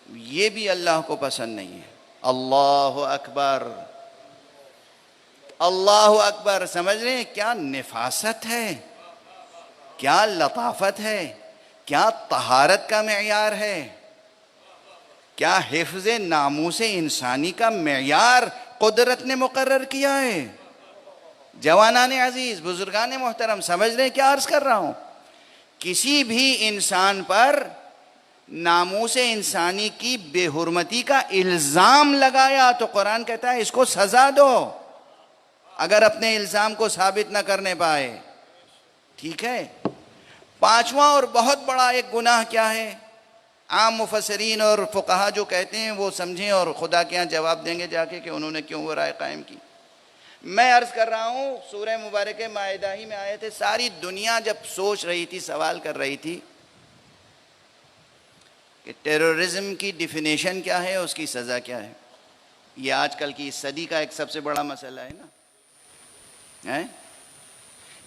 ये भी अल्लाह को पसंद नहीं है। अल्लाह अकबर, अल्लाह अकबर। समझ रहे हैं क्या निफासत है, क्या लताफत है, क्या तहारत का मेयार है, क्या हिफ्ज़ नामूसे इंसानी का मेयार कुदरत ने मुकर्रर किया है। जवानाने अजीज़, बुजुर्गाने मोहतरम, समझ रहे हैं क्या अर्ज़ कर रहा हूँ। किसी भी इंसान पर नामूसे इंसानी की बेहुरमती का इल्ज़ाम लगाया तो कुरान कहता है इसको सज़ा दो, अगर अपने इल्ज़ाम को साबित न करने पाए। ठीक है। पांचवा और बहुत बड़ा एक गुनाह क्या है, आम मुफस्सिरीन और फुक़हा जो कहते हैं वो समझें और खुदा के यहाँ जवाब देंगे जाके कि उन्होंने क्यों वो राय कायम की। मैं अर्ज़ कर रहा हूँ, सूरह मुबारक माइदा ही में आए थे, सारी दुनिया जब सोच रही थी, सवाल कर रही थी कि टेररिज्म की डिफिनेशन क्या है, उसकी सज़ा क्या है। ये आजकल की इस सदी का एक सबसे बड़ा मसला है ना, है?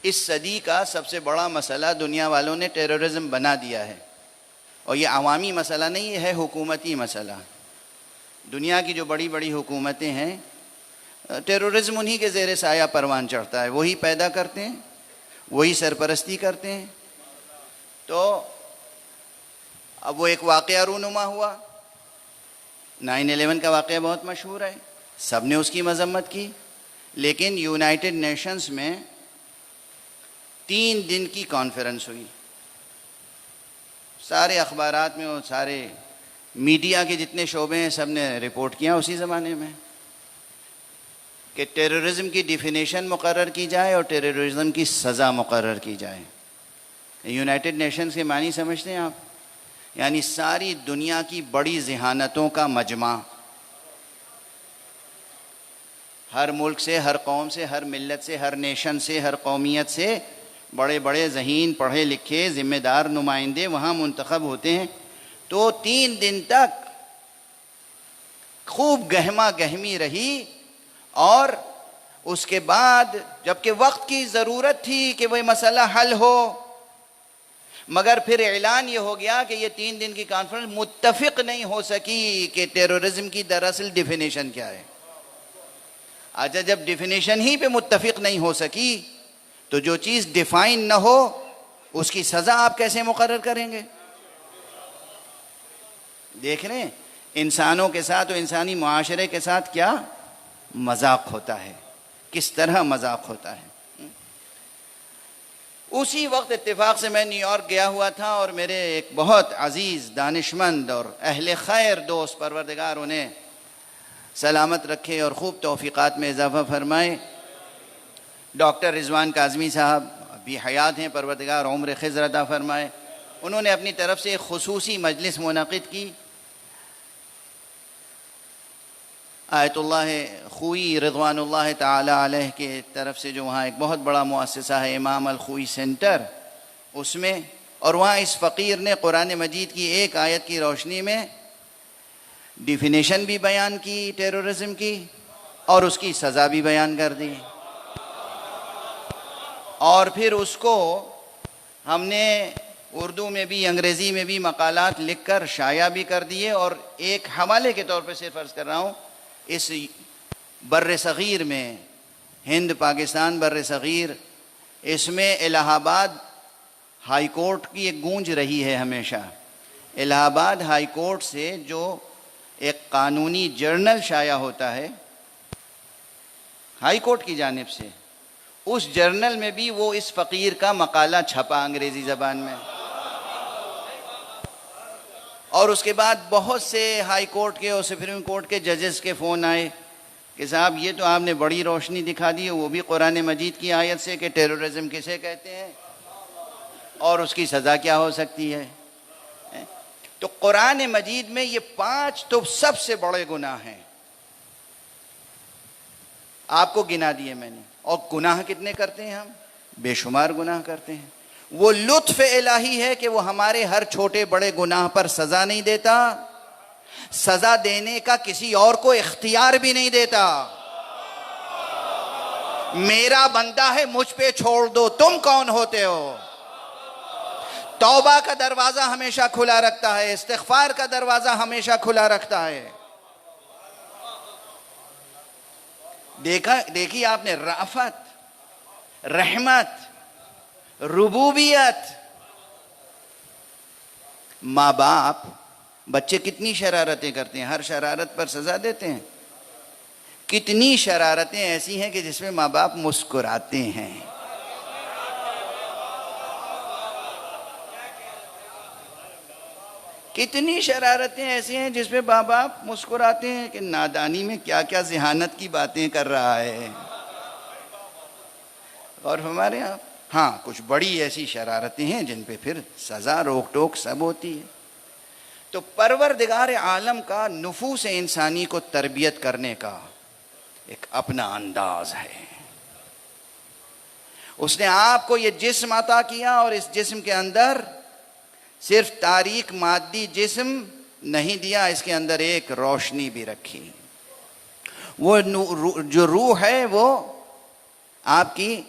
इस सदी का सबसे बड़ा मसला दुनिया वालों ने टेररिज्म बना दिया है। और ये अवामी मसला नहीं है, हुकूमती मसला। दुनिया की जो बड़ी बड़ी हुकूमतें हैं, टेररिज्म उन्हीं के ज़ेर साया परवान चढ़ता है, वही पैदा करते हैं, वही सरपरस्ती करते हैं। तो अब वो एक वाक़या रूनुमा हुआ, 9/11 का वाक़या बहुत मशहूर है, सब ने उसकी मज़म्मत की, लेकिन यूनाइटेड नेशंस में 3 दिन की कॉन्फ्रेंस हुई। सारे अखबारात में और सारे मीडिया के जितने शोबे हैं सब ने रिपोर्ट किया उसी ज़माने में कि टेररिज्म की डिफिनेशन मुकर्रर की जाए और टेररिज्म की सज़ा मुकर्रर की जाए। यूनाइटेड नेशंस के मानी समझते हैं आप? यानी सारी दुनिया की बड़ी ज़हानतों का मजमा, हर मुल्क से, हर कौम से, हर मिल्लत से, हर नेशन से, हर कौमियत से बड़े बड़े ज़हीन, पढ़े लिखे, ज़िम्मेदार नुमाइंदे वहाँ मुंतखब होते हैं। तो 3 दिन तक खूब गहमा गहमी रही और उसके बाद जबकि वक्त की ज़रूरत थी कि वह मसला हल हो, मगर फिर ऐलान ये हो गया कि ये 3 दिन की कॉन्फ्रेंस मुत्तफ़िक़ नहीं हो सकी कि टेररिज्म की दरअसल डिफिनेशन क्या है। अच्छा, जब डिफिनेशन ही पे मुत्तफ़िक़ नहीं हो सकी तो जो चीज़ डिफ़ाइन न हो उसकी सज़ा आप कैसे मुकर्रर करेंगे? देख रहे हैं इंसानों के साथ और इंसानी मुआशरे के साथ क्या मजाक होता है, किस तरह मजाक होता है। उसी वक्त इत्तेफाक से मैं न्यूयॉर्क गया हुआ था और मेरे एक बहुत अजीज़ दानिशमंद और अहले खैर दोस्त, परवरदिगार उन्हें सलामत रखे और ख़ूब तौफ़ीक़ात में इजाफ़ा फरमाए, डॉक्टर रिजवान काज़मी साहब अभी हयात हैं, परवरदिगार उम्र खिज़र अता फरमाए। उन्होंने अपनी तरफ से एक खुसूसी मजलिस मुनक़िद की। आयतुल्लाह खूई रिज़वानुल्लाह ताला अलैह के तरफ से जो वहाँ एक बहुत बड़ा मुअस्ससा है इमाम अल खूई सेंटर, उसमें, और वहाँ इस फ़कीर ने कुरान मजीद की एक आयत की रोशनी में डिफिनेशन भी बयान की टेररिज्म की और उसकी सज़ा भी बयान कर दी। और फिर उसको हमने उर्दू में भी अंग्रेज़ी में भी मकालात लिख कर शाया भी कर दिए। और एक हवाले के तौर पर सिर्फ अर्ज़ कर रहा हूँ, इस बर्र सग़ीर में, हिंद पाकिस्तान बर्र सग़ीर, इसमें इलाहाबाद हाई कोर्ट की एक गूंज रही है हमेशा। इलाहाबाद हाई कोर्ट से जो एक कानूनी जर्नल शाया होता है हाई कोर्ट की जानिब से, उस जर्नल में भी वो इस फ़कीर का मकाला छपा अंग्रेज़ी ज़बान में। और उसके बाद बहुत से हाई कोर्ट के और सुप्रीम कोर्ट के जजेस के फ़ोन आए कि साहब ये तो आपने बड़ी रोशनी दिखा दी है, वो भी कुरान मजीद की आयत से कि टेररिज्म किसे कहते हैं और उसकी सज़ा क्या हो सकती है। तो कुरान मजीद में ये 5 तो सबसे बड़े गुनाह हैं, आपको गिना दिए मैंने। और गुनाह कितने करते हैं हम? बेशुमार गुनाह करते हैं। वो लुत्फ इलाही है कि वो हमारे हर छोटे बड़े गुनाह पर सजा नहीं देता, सजा देने का किसी और को इख्तियार भी नहीं देता। मेरा बंदा है, मुझ पे छोड़ दो, तुम कौन होते हो। तौबा का दरवाजा हमेशा खुला रखता है, इस्तिग़फ़ार का दरवाजा हमेशा खुला रखता है। देखिए आपने राफत, रहमत, रुबूबियत। माँ बाप बच्चे कितनी शरारतें करते हैं, हर शरारत पर सजा देते हैं। कितनी शरारतें ऐसी हैं कि जिसमें माँ बाप मुस्कुराते हैं। कितनी शरारतें ऐसी हैं जिसमें माँ बाप मुस्कुराते हैं कि नादानी में क्या क्या ज़िहानत की बातें कर रहा है। और हमारे यहाँ हाँ कुछ बड़ी ऐसी शरारतें हैं जिन पे फिर सज़ा रोक टोक सब होती है। तो परवरदिगार आलम का नुफूस इंसानी को तरबियत करने का एक अपना अंदाज है। उसने आपको ये जिस्म अता किया और इस जिस्म के अंदर सिर्फ तारीक मादी जिस्म नहीं दिया, इसके अंदर एक रोशनी भी रखी। वो जो रूह है वो आपकी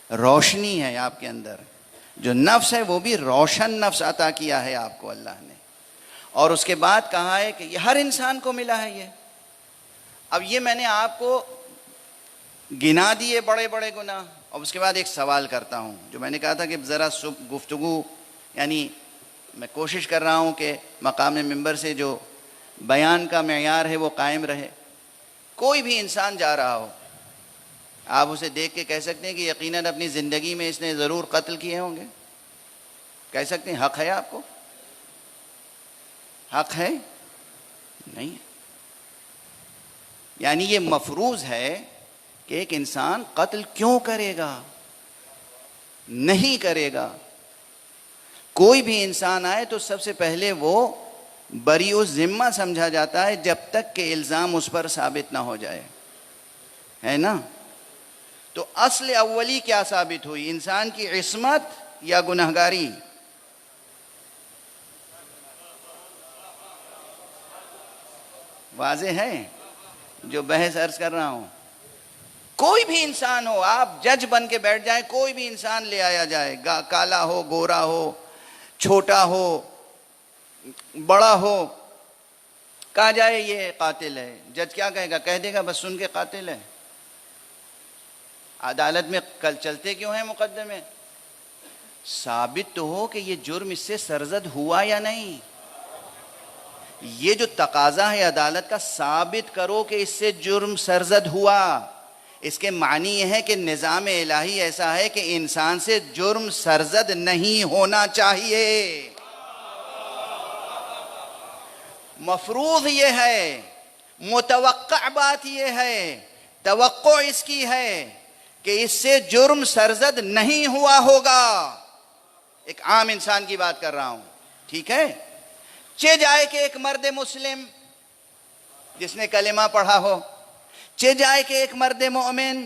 रोशनी है, आपके अंदर जो नफ्स है वो भी रोशन नफ्स अता किया है आपको अल्लाह ने। और उसके बाद कहा है कि ये हर इंसान को मिला है ये। अब ये मैंने आपको गिना दिए बड़े बड़े गुनाह, और उसके बाद एक सवाल करता हूँ जो मैंने कहा था कि ज़रा गुफ्तगू, यानी मैं कोशिश कर रहा हूँ कि मकाम मिंबर से जो बयान का मेयार है वो कायम रहे। कोई भी इंसान जा रहा हो, आप उसे देख के कह सकते हैं कि यकीनन अपनी ज़िंदगी में इसने ज़रूर कत्ल किए होंगे, कह सकते हैं? हक़ है आपको? हक़ है? नहीं है। यानी ये मफरूज़ है कि एक इंसान कत्ल क्यों करेगा? नहीं करेगा। कोई भी इंसान आए तो सबसे पहले वो बरीउ ज़िम्मा समझा जाता है जब तक कि इल्ज़ाम उस पर साबित ना हो जाए, है ना। तो अस्ल अव्वली क्या साबित हुई? इंसान की इस्मत या गुनहगारी? वाज़े है जो बहस अर्ज कर रहा हूं। कोई भी इंसान हो, आप जज बन के बैठ जाए, कोई भी इंसान ले आया जाए, काला हो, गोरा हो, छोटा हो, बड़ा हो, कहा जाए ये कातिल है, जज क्या कहेगा? कह देगा बस सुन के कातिल है। अदालत में कल चलते क्यों हैं मुकदमे? साबित तो हो कि ये जुर्म इससे सरजद हुआ या नहीं। ये जो तकाजा है अदालत का, साबित करो कि इससे जुर्म सरजद हुआ। इसके मानी यह है कि निज़ाम इलाही ऐसा है कि इंसान से जुर्म सरजद नहीं होना चाहिए। मफरूज़ ये है, मुतवक्का बात ये है, तवक्को इसकी है कि इससे जुर्म सरजद नहीं हुआ होगा। एक आम इंसान की बात कर रहा हूं, ठीक है। चे जाए कि एक मर्द मुस्लिम जिसने कलिमा पढ़ा हो, चे जाए कि एक मर्द मोमिन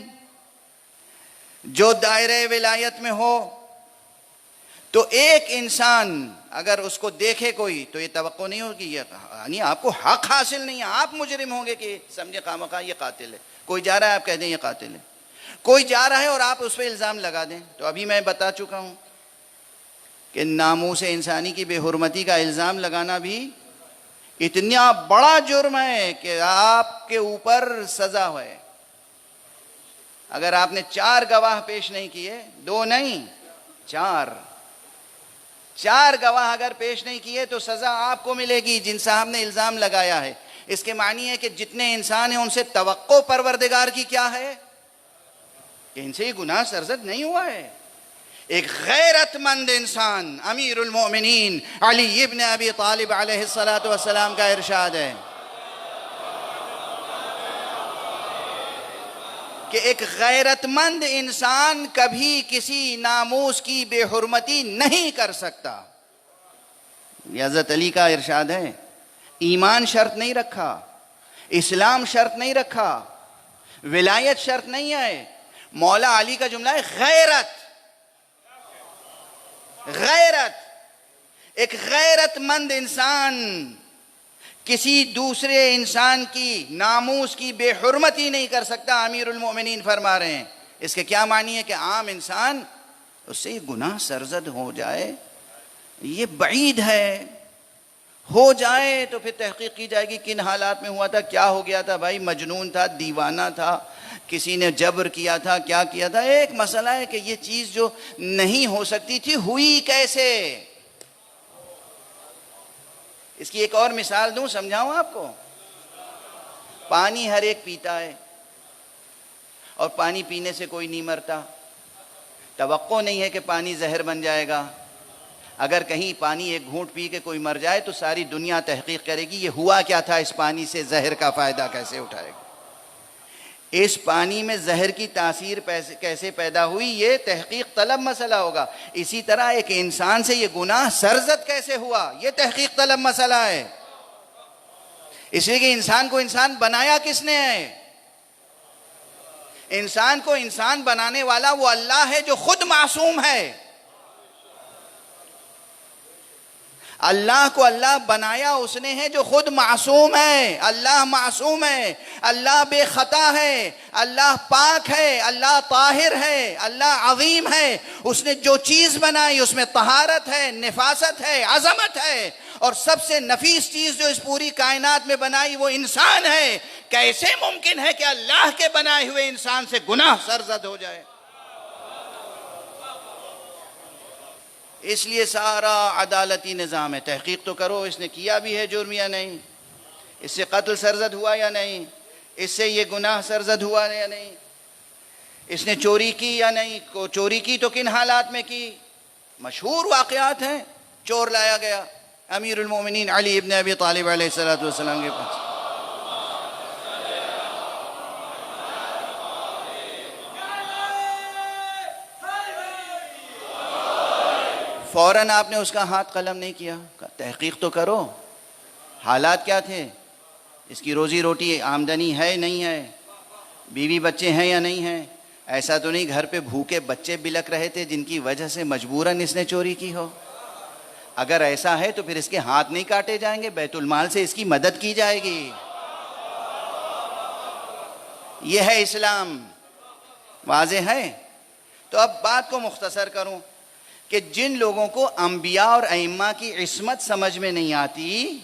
जो दायरे विलायत में हो, तो एक इंसान अगर उसको देखे कोई तो ये तवक्को नहीं होगी, ये यानी आपको हक हासिल नहीं है, आप मुजरिम होंगे कि समझे खामखा ये कातिल है। कोई जा रहा है, आप कह दें ये कातिल है। कोई जा रहा है और आप उस पर इल्ज़ाम लगा दें। तो अभी मैं बता चुका हूं कि नामूस इंसानी की बेहुरमती का इल्ज़ाम लगाना भी इतना बड़ा जुर्म है कि आपके ऊपर सजा है। अगर आपने 4 गवाह पेश नहीं किए, 2 नहीं 4 गवाह अगर पेश नहीं किए तो सजा आपको मिलेगी जिन साहब ने इल्ज़ाम लगाया है। इसके मानी है कि जितने इंसान हैं उनसे तवक्को परवरदिगार की क्या है कि इनसे ये गुनाह सरजद नहीं हुआ है। एक गैरतमंद इंसान, अमीरुल मोमिनीन अली इब्न अबी तालिब अलैहिस्सलातु वस्सलाम का इरशाद है कि एक गैरतमंद इंसान कभी किसी नामूस की बेहुरमती नहीं कर सकता। हज़रत अली का इरशाद है, ईमान शर्त नहीं रखा, इस्लाम शर्त नहीं रखा, विलायत शर्त नहीं है। मौला अली का जुमला है गैरत। गैरत, एक गैरतमंद इंसान किसी दूसरे इंसान की नामूस की बेहुरमती नहीं कर सकता। अमीरुल मोमिनीन फरमा रहे हैं। इसके क्या मानी है कि आम इंसान उससे गुनाह सरजद हो जाए, ये बईद है। हो जाए तो फिर तहकीक की जाएगी किन हालात में हुआ था, क्या हो गया था। भाई मजनून था, दीवाना था, किसी ने जबर किया था, क्या किया था। एक मसला है कि ये चीज जो नहीं हो सकती थी हुई कैसे। इसकी एक और मिसाल दूं, समझाऊं आपको। पानी हर एक पीता है और पानी पीने से कोई नहीं मरता। तवक्को नहीं है कि पानी जहर बन जाएगा। अगर कहीं पानी एक घूंट पी के कोई मर जाए तो सारी दुनिया तहकीक करेगी ये हुआ क्या था, इस पानी से जहर का फायदा कैसे उठाएगा, इस पानी में जहर की तासीर कैसे पैदा हुई, ये तहकीक तलब मसला होगा। इसी तरह एक इंसान से ये गुनाह सरजद कैसे हुआ, ये तहकीक तलब मसला है। इसलिए कि इंसान को इंसान बनाया किसने है। इंसान को इंसान बनाने वाला वो अल्लाह है जो खुद मासूम है। अल्लाह को अल्लाह बनाया उसने है जो खुद मासूम है। अल्लाह मासूम है, अल्लाह बेखता है, अल्लाह पाक है, अल्लाह ताहिर है, अल्लाह अजीम है। उसने जो चीज़ बनाई उसमें तहारत है, निफासत है, अजमत है। और सबसे नफीस चीज़ जो इस पूरी कायनात में बनाई वो इंसान है। कैसे मुमकिन है कि अल्लाह के बनाए हुए इंसान से गुनाह सरजद हो जाए। इसलिए सारा अदालती निज़ाम है, तहकीक तो करो इसने किया भी है जुर्म या नहीं, इससे कत्ल सरजद हुआ या नहीं, इससे ये गुनाह सरजद हुआ या नहीं, इसने चोरी की या नहीं, को चोरी की तो किन हालात में की। मशहूर वाक़यात हैं। चोर लाया गया अमीरुल मोमिनीन अली इब्न अबी तालिब अलैहिस्सलातु वस्सलाम के पास। फौरन आपने उसका हाथ कलम नहीं किया, तहकीक तो करो हालात क्या थे, इसकी रोजी रोटी आमदनी है नहीं है, बीवी बच्चे हैं या नहीं है। ऐसा तो नहीं घर पे भूखे बच्चे बिलक रहे थे जिनकी वजह से मजबूरन इसने चोरी की हो। अगर ऐसा है तो फिर इसके हाथ नहीं काटे जाएंगे, बैतुल माल से इसकी मदद की जाएगी। यह है इस्लाम। वाज़े है। तो अब बात को मुख्तसर करूं कि जिन लोगों को अंबिया और अइम्मा की इस्मत समझ में नहीं आती,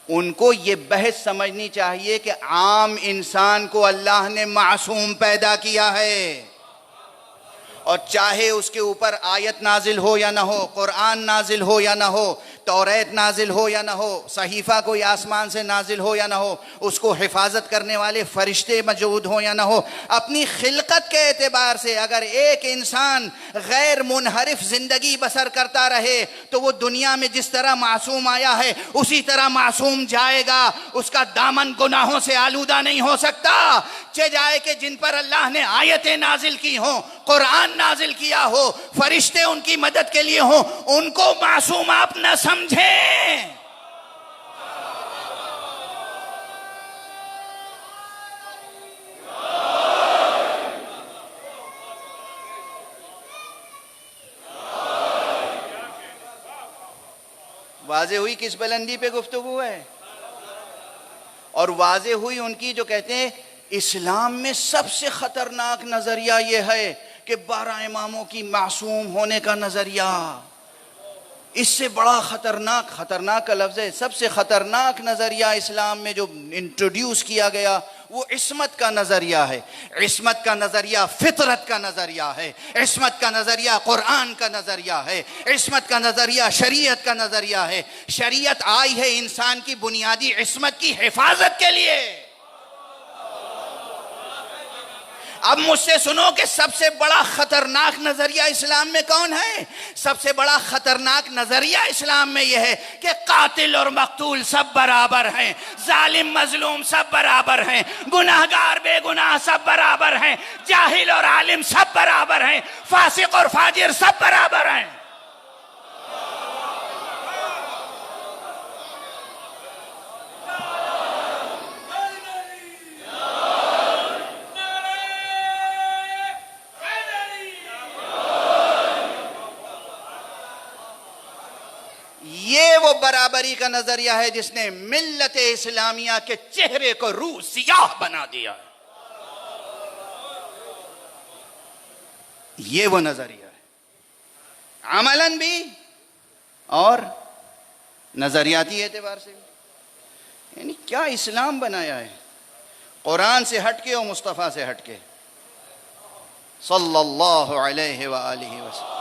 उनको ये बहस समझनी चाहिए कि आम इंसान को अल्लाह ने मासूम पैदा किया है, और चाहे उसके ऊपर आयत नाजिल हो या ना हो, कुरान नाजिल हो या ना हो, तौरात नाजिल हो या ना हो, सहीफ़ा कोई आसमान से नाजिल हो या ना हो, उसको हिफाजत करने वाले फरिश्ते मौजूद हो या ना हो, अपनी खिलकत के एतबार से अगर एक इंसान गैर मुनहरिफ ज़िंदगी बसर करता रहे तो वो दुनिया में जिस तरह मासूम आया है उसी तरह मासूम जाएगा। उसका दामन गुनाहों से आलूदा नहीं हो सकता। चे जाए कि जिन पर अल्लाह ने आयतें नाजिल की हों, कुरान नाजिल किया हो, फरिश्ते उनकी मदद के लिए हों, उनको मासूम आप न समझें। वाज़े हुई किस बुलंदी पे गुफ्तगू है, और वाज़े हुई उनकी जो कहते हैं इस्लाम में सबसे खतरनाक नजरिया यह है कि 12 इमामों की मासूम होने का नजरिया, इससे बड़ा खतरनाक, खतरनाक का लफ्ज़ है, सबसे खतरनाक नजरिया इस्लाम में जो इंट्रोड्यूस किया गया वो इस्मत का नजरिया है। इस्मत का नजरिया फितरत का नजरिया है, इस्मत का नजरिया कुरान का नजरिया है, इस्मत का नजरिया शरीयत का नजरिया है। शरीयत आई है इंसान की बुनियादी इस्मत की हिफाजत के लिए। अब मुझसे सुनो कि सबसे बड़ा खतरनाक नजरिया इस्लाम में कौन है? सबसे बड़ा खतरनाक नजरिया इस्लाम में यह है कि कातिल और मकतूल सब बराबर हैं, जालिम मजलूम सब बराबर हैं, गुनाहगार बेगुनाह सब बराबर हैं, जाहिल और आलिम सब बराबर हैं, फासिक और फाजिर सब बराबर हैं। ये वो बराबरी का नजरिया है जिसने मिल्लत इस्लामिया के चेहरे को रूह सियाह बना दिया। ये वो नजरिया है, अमलन भी और नजरियाती एतबार से भी। यानी क्या इस्लाम बनाया है, कुरान से हटके और मुस्तफ़ा से हटके सल्लल्लाहु अलैहि वआलिहि वसल्लम।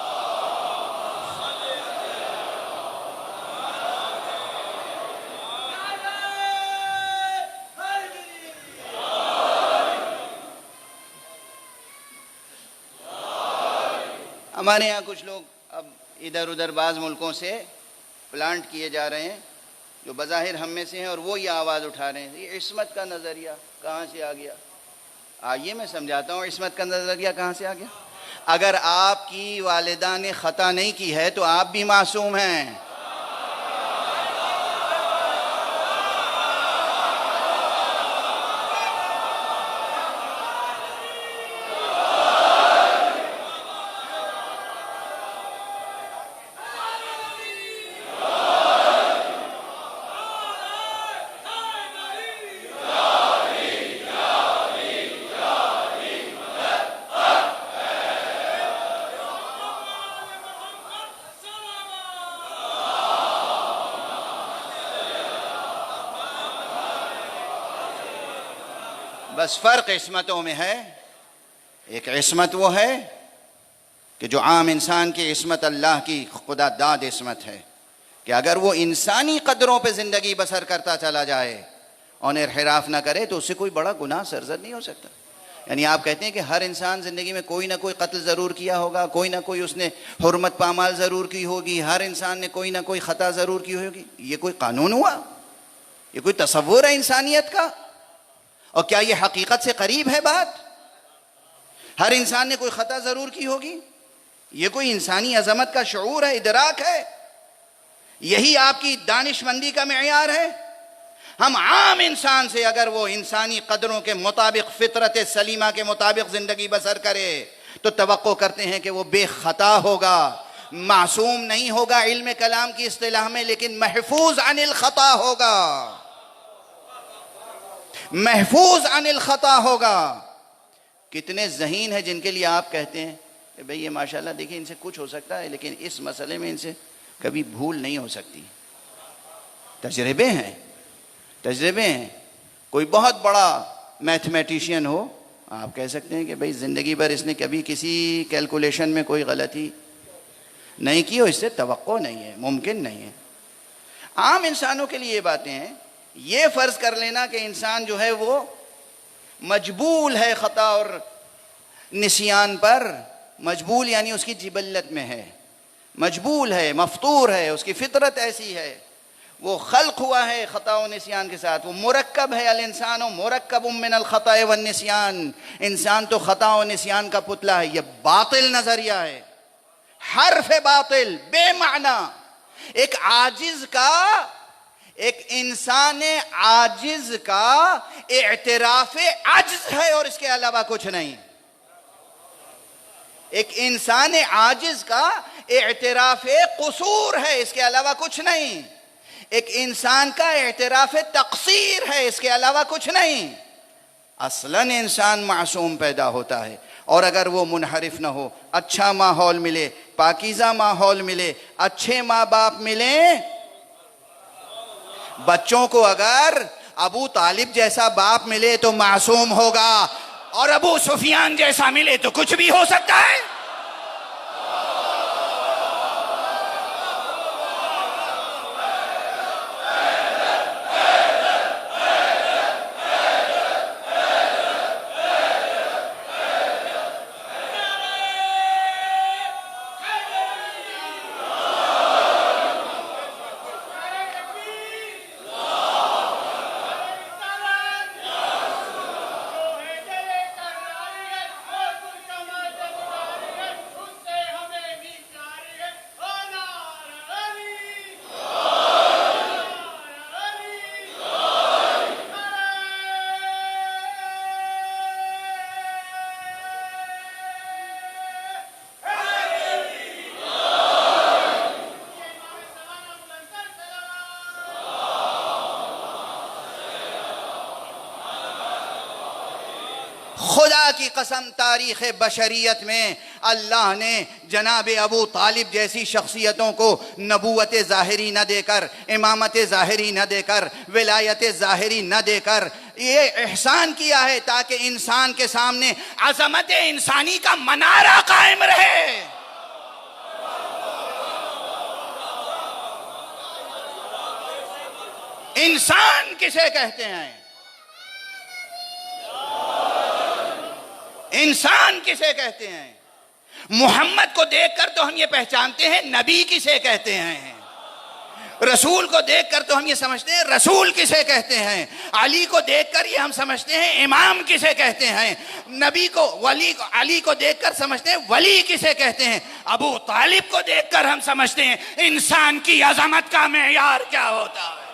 हमारे यहाँ कुछ लोग अब इधर उधर बाज़ मुल्कों से प्लांट किए जा रहे हैं जो बज़ाहिर हम में से हैं, और वो ये आवाज़ उठा रहे हैं ये इस्मत का नज़रिया कहाँ से आ गया। आइए मैं समझाता हूँ इस्मत का नज़रिया कहाँ से आ गया। अगर आपकी वालिदा ने ख़ता नहीं की है तो आप भी मासूम हैं। बस फ़र्क इस्मतों में है। एक इस्मत वो है कि जो आम इंसान की इस्मत अल्लाह की खुदा दाद इस्मत है कि अगर वो इंसानी कदरों पे ज़िंदगी बसर करता चला जाए और इनहिराफ ना करे तो उससे कोई बड़ा गुनाह सरजद नहीं हो सकता। यानी आप कहते हैं कि हर इंसान ज़िंदगी में कोई ना कोई कत्ल ज़रूर किया होगा, कोई ना कोई उसने हुर्मत पामाल ज़रूर की होगी, हर इंसान ने कोई ना कोई ख़ता ज़रूर की होगी। ये कोई कानून हुआ? ये कोई तसव्वुर है इंसानियत का? और क्या ये हकीकत से करीब है बात? हर इंसान ने कोई ख़ता ज़रूर की होगी। ये कोई इंसानी अज़मत का शऊर है, इदराक है? यही आपकी दानिशमंदी का मेयार है? हम आम इंसान से अगर वो इंसानी कदरों के मुताबिक, फितरत सलीमा के मुताबिक ज़िंदगी बसर करे तो तवक्को करते हैं कि वो बेखता होगा, मासूम नहीं होगा इल्म कलाम की इस्तिलाह में, लेकिन महफूज अनिल खता होगा, महफूज अनिल खता होगा। कितने ज़हीन है जिनके लिए आप कहते हैं कि भाई ये माशाल्लाह देखिए इनसे कुछ हो सकता है लेकिन इस मसले में इनसे कभी भूल नहीं हो सकती। तजर्बे हैं, तजर्बे हैं। कोई बहुत बड़ा मैथमेटिशियन हो, आप कह सकते हैं कि भाई ज़िंदगी भर इसने कभी किसी कैलकुलेशन में कोई गलती नहीं की हो, इससे तवक्को नहीं है, मुमकिन नहीं है। आम इंसानों के लिए ये बातें हैं। ये फ़र्ज़ कर लेना कि इंसान जो है वो मजबूल है ख़ता और निसियान पर, मजबूल यानी उसकी जिबल्लत में है, मजबूल है, मफतूर है, उसकी फितरत ऐसी है, वो खल्क हुआ है ख़ता व निसियान के साथ, वो मुरक्कब है। अल इंसान मुरक्कब मिनल ख़ता व निसियान, इंसान तो ख़ता व निसियान का पुतला है। ये बातिल नज़रिया है, हर्फ बातिल, बेमाना। एक आजिज़ का, एक इंसान आजिज़ का इत्तराफ़ अज्ज़ है और इसके अलावा कुछ नहीं। एक इंसान आजिज़ का इत्तराफ़ क़ुसूर है, इसके अलावा कुछ नहीं। एक इंसान का इत्तराफ़ तक़सीर है, इसके अलावा कुछ नहीं। असलन इंसान मासूम पैदा होता है, और अगर वो मुनहरिफ ना हो, अच्छा माहौल मिले, पाकीज़ा माहौल मिले, अच्छे माँ बाप मिले, बच्चों को अगर अबू तालिब जैसा बाप मिले तो मासूम होगा, और अबू सुफियान जैसा मिले तो कुछ भी हो सकता है। खुदा की कसम, तारीख़ बशरियत में अल्लाह ने जनाब अबू तालिब जैसी शख्सियतों को नबूवत ज़ाहिरी न देकर, इमामत ज़ाहिरी न देकर, विलायत ज़ाहिरी न देकर ये एहसान किया है ताकि इंसान के सामने अज़मत इंसानी का मनारा कायम रहे। इंसान किसे कहते हैं? इंसान किसे कहते हैं? मोहम्मद को देखकर तो हम ये पहचानते हैं नबी किसे कहते हैं, रसूल को देखकर तो हम ये समझते हैं रसूल किसे कहते हैं, अली को देखकर ये हम समझते हैं इमाम किसे कहते हैं, नबी को, वली को, अली को देखकर समझते हैं वली किसे कहते हैं, अबू तालिब को देखकर हम समझते हैं इंसान की अजमत का मेयार क्या होता है।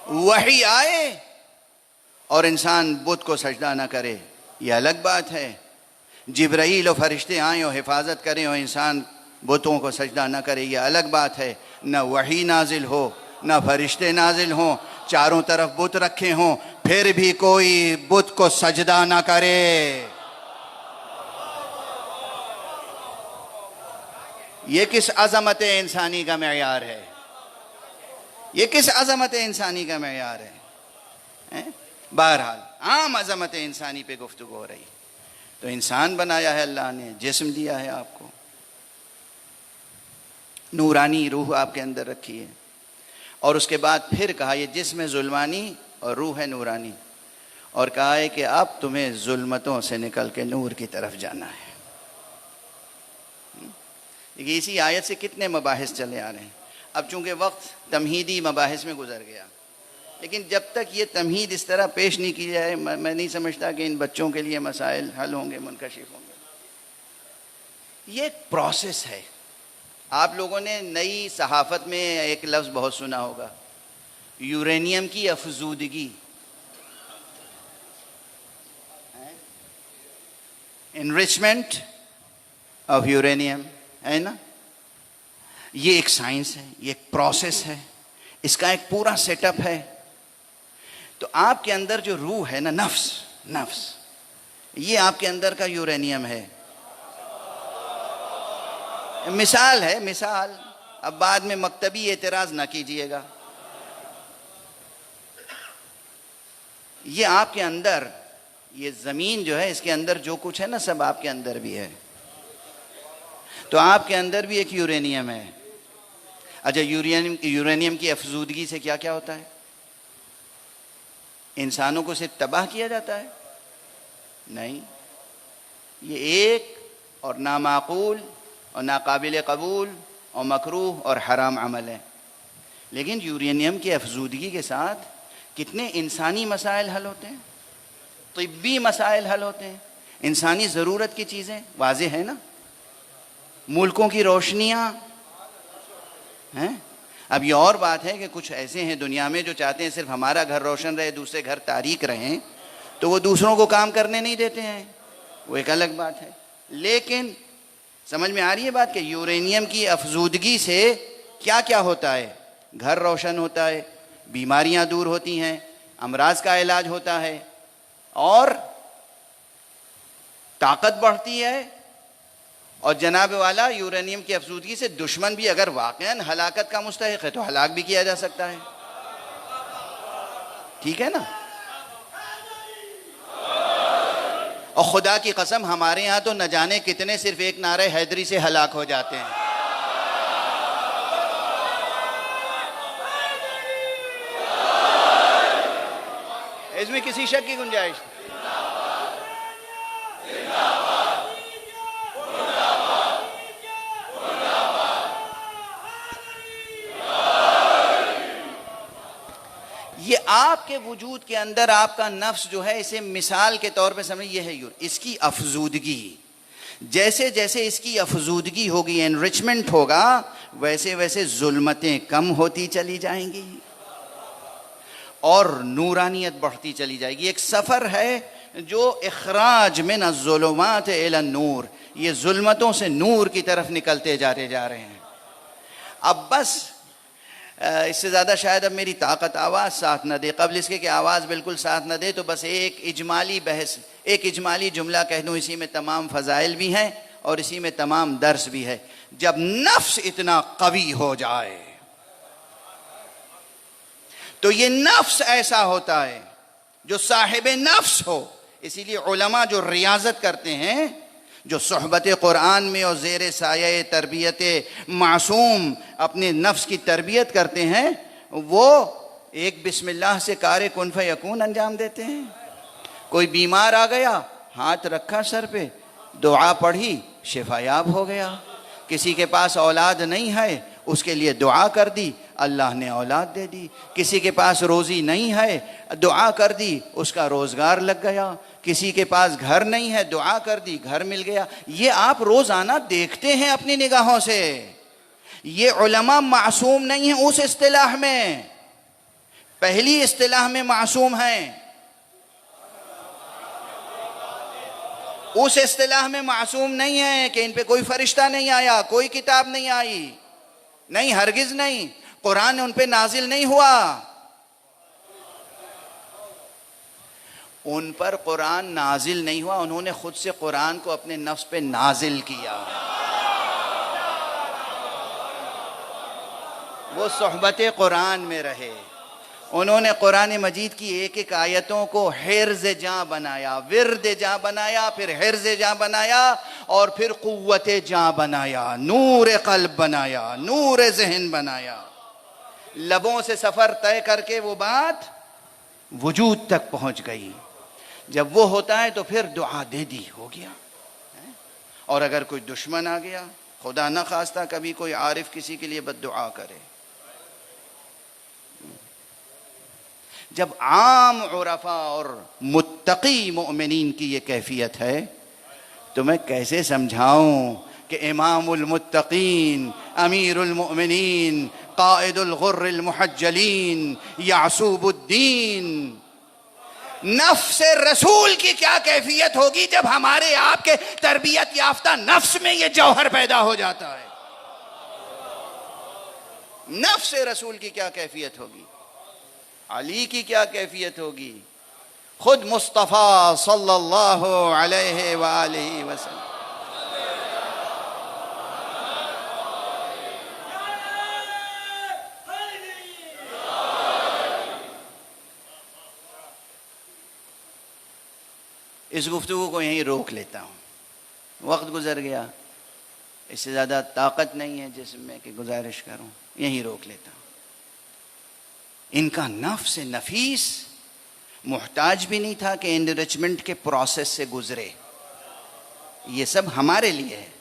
वही आए और इंसान बुत को सजदा ना करे, यह अलग बात है। जिब्राईल और फरिश्ते आए और हिफाजत करें और इंसान बुतों को सजदा ना करे, यह अलग बात है। न वही नाजिल हो, न फरिश्ते नाजिल हों, चारों तरफ बुत रखे हों, फिर भी कोई बुत को सजदा ना करे। ये किस अज़मत इंसानी का मेयार है? ये किस अज़मत इंसानी का मेयार है? बहरहाल आम अज़मत इंसानी पे गुफ्तगू हो रही। तो इंसान बनाया है अल्लाह ने, जिस्म दिया है आपको, नूरानी रूह आपके अंदर रखी है, और उसके बाद फिर कहा ये जिस्म जुल्मानी और रूह है नूरानी, और कहा है कि अब तुम्हें जुल्मतों से निकल के नूर की तरफ जाना है। देखिए इसी आयत से कितने मबाहिस चले आ रहे हैं। अब चूँकि वक्त तमहीदी मबाहिस में गुजर गया, लेकिन जब तक ये तमहीद इस तरह पेश नहीं की जाए, मैं नहीं समझता कि इन बच्चों के लिए मसाइल हल होंगे, मुनकशिफ होंगे। ये एक प्रोसेस है। आप लोगों ने नई सहाफत में एक लफ्ज़ बहुत सुना होगा, यूरेनियम की अफजूदगी, इनरिचमेंट ऑफ यूरेनियम, है ना। ये एक साइंस है, ये एक प्रोसेस है, इसका एक पूरा सेटअप है। तो आपके अंदर जो रूह है ना, नफ्स, ये आपके अंदर का यूरेनियम है। मिसाल है, मिसाल, अब बाद में मकतबी एतराज ना कीजिएगा। ये आपके अंदर, ये जमीन जो है, इसके अंदर जो कुछ है ना, सब आपके अंदर भी है। तो आपके अंदर भी एक यूरेनियम है। अच्छा, यूरेनियम की अफजूदगी से क्या क्या होता है? इंसानों को सिर्फ तबाह किया जाता है? नहीं, ये एक और नामाकूल और नाकाबिल कबूल और मकरूह और हराम अमल है। लेकिन यूरेनियम की अफजूदगी के साथ कितने इंसानी मसाइल हल होते हैं, तिब्बी मसाइल हल होते हैं, इंसानी ज़रूरत की चीज़ें, वाज़े है ना, मुल्कों की रोशनियाँ हैं। अब ये और बात है कि कुछ ऐसे हैं दुनिया में जो चाहते हैं सिर्फ हमारा घर रोशन रहे, दूसरे घर तारीक रहें, तो वो दूसरों को काम करने नहीं देते हैं, वो एक अलग बात है। लेकिन समझ में आ रही है बात कि यूरेनियम की अफजूदगी से क्या क्या होता है? घर रोशन होता है, बीमारियां दूर होती हैं, अमराज का इलाज होता है, और ताकत बढ़ती है। और जनाब वाला, यूरेनियम की अफजूदगी से दुश्मन भी अगर वाकईन हलाकत का मुस्तहिक है तो हलाक भी किया जा सकता है। ठीक है ना। और खुदा की कसम, हमारे यहाँ तो न जाने कितने सिर्फ एक नारे हैदरी से हलाक हो जाते हैं। इसमें किसी शक की गुंजाइश? ये आपके वजूद के अंदर आपका नफ्स जो है, इसे मिसाल के तौर पे समझिए, ये है इसकी अफजूदगी। जैसे जैसे इसकी अफजूदगी होगी, एनरिचमेंट होगा, वैसे वैसे जुल्मतें कम होती चली जाएंगी और नूरानियत बढ़ती चली जाएगी। एक सफ़र है जो इखराज मिन अज़्ज़ुलुमात इला नूर, ये जुल्मतों से नूर की तरफ निकलते जा रहे हैं। अब बस इससे ज़्यादा शायद अब मेरी ताकत आवाज़ साथ न दे। कबल इसके कि आवाज़ बिल्कुल साथ न दे, तो बस एक इजमाली बहस, एक इजमाली जुमला कह दूँ, इसी में तमाम फ़ज़ाइल भी हैं और इसी में तमाम दर्स भी है। जब नफ्स इतना कवी हो जाए तो ये नफ्स ऐसा होता है जो साहिब नफ्स हो। इसीलिए उलमा जो रियाजत करते हैं, जो सोहबत कुरान में और ज़ेर साये तरबियत मासूम अपने नफ्स की तरबियत करते हैं, वो एक बिस्मिल्लाह से कार कुन फयकून अंजाम देते हैं। कोई बीमार आ गया, हाथ रखा सर पे, दुआ पढ़ी, शिफायाब हो गया। किसी के पास औलाद नहीं है, उसके लिए दुआ कर दी, अल्लाह ने औलाद दे दी। किसी के पास रोज़ी नहीं है, दुआ कर दी, उसका रोज़गार लग गया। किसी के पास घर नहीं है, दुआ कर दी, घर मिल गया। ये आप रोज़ाना देखते हैं अपनी निगाहों से। ये उलमा मासूम नहीं है उस इस्तिलाह में, पहली इस्तिलाह में मासूम हैं। उस इस्तिलाह में मासूम नहीं है कि इन पे कोई फरिश्ता नहीं आया, कोई किताब नहीं आई, नहीं, हरगिज नहीं, कुरान उन पे नाजिल नहीं हुआ। उन पर कुरान नाजिल नहीं हुआ, उन्होंने खुद से कुरान को अपने नफ्स पे नाजिल किया। वो सोहबत कुरान में रहे, उन्होंने कुरान मजीद की एक एक आयतों को हिर्ज़ जाँ बनाया, विर्द जाँ बनाया, फिर हिर्ज़ जाँ बनाया, और फिर कुव्वत जाँ बनाया, नूर क़ल्ब बनाया, नूर ज़हन बनाया। लबों से सफ़र तय करके वो बात वजूद तक पहुँच गई। जब वो होता है तो फिर दुआ दे दी, हो गया। और अगर कोई दुश्मन आ गया, खुदा न खास्ता कभी कोई आरिफ किसी के लिए बद्दुआ करे, जब आम उरफा और मुत्तकी मोमिनीन की ये कैफियत है, तो मैं कैसे समझाऊं कि इमामुल मुत्तकीन, अमीरुल मोमिनीन, काइदुल गुर्रिल मुहज्जलीन, यासूबुद्दीन। नफ्स रसूल की क्या कैफियत होगी जब हमारे आपके तरबियत याफ्ता नफ्स में ये जौहर पैदा हो जाता है। नफ्स रसूल की क्या कैफियत होगी, अली की क्या कैफियत होगी, खुद मुस्तफ़ा सल्लल्लाहु अलैहि वालैहि वसल्लम। इस गुफ्तगू को यहीं रोक लेता हूँ, वक्त गुजर गया, इससे ज़्यादा ताकत नहीं है जिसमें कि गुजारिश करूँ, यहीं रोक लेता हूँ। इनका नफ्स नफीस मुहताज भी नहीं था कि एनरिचमेंट के प्रोसेस से गुजरे। ये सब हमारे लिए है,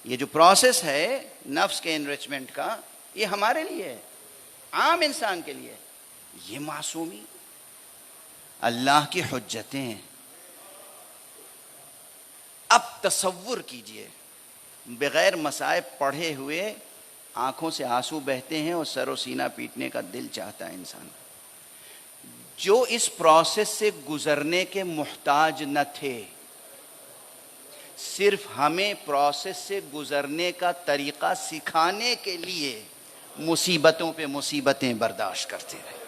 ये जो प्रोसेस है नफ्स के एनरिचमेंट का, ये हमारे लिए है, आम इंसान के लिए। ये मासूमी अल्लाह की हुज्जतें हैं। अब तसव्वुर कीजिए, बगैर मसाइब पढ़े हुए आंखों से आंसू बहते हैं और सरो सीना पीटने का दिल चाहता है इंसान। जो इस प्रोसेस से गुजरने के मुहताज न थे, सिर्फ हमें प्रोसेस से गुजरने का तरीका सिखाने के लिए मुसीबतों पे मुसीबतें बर्दाश्त करते रहे।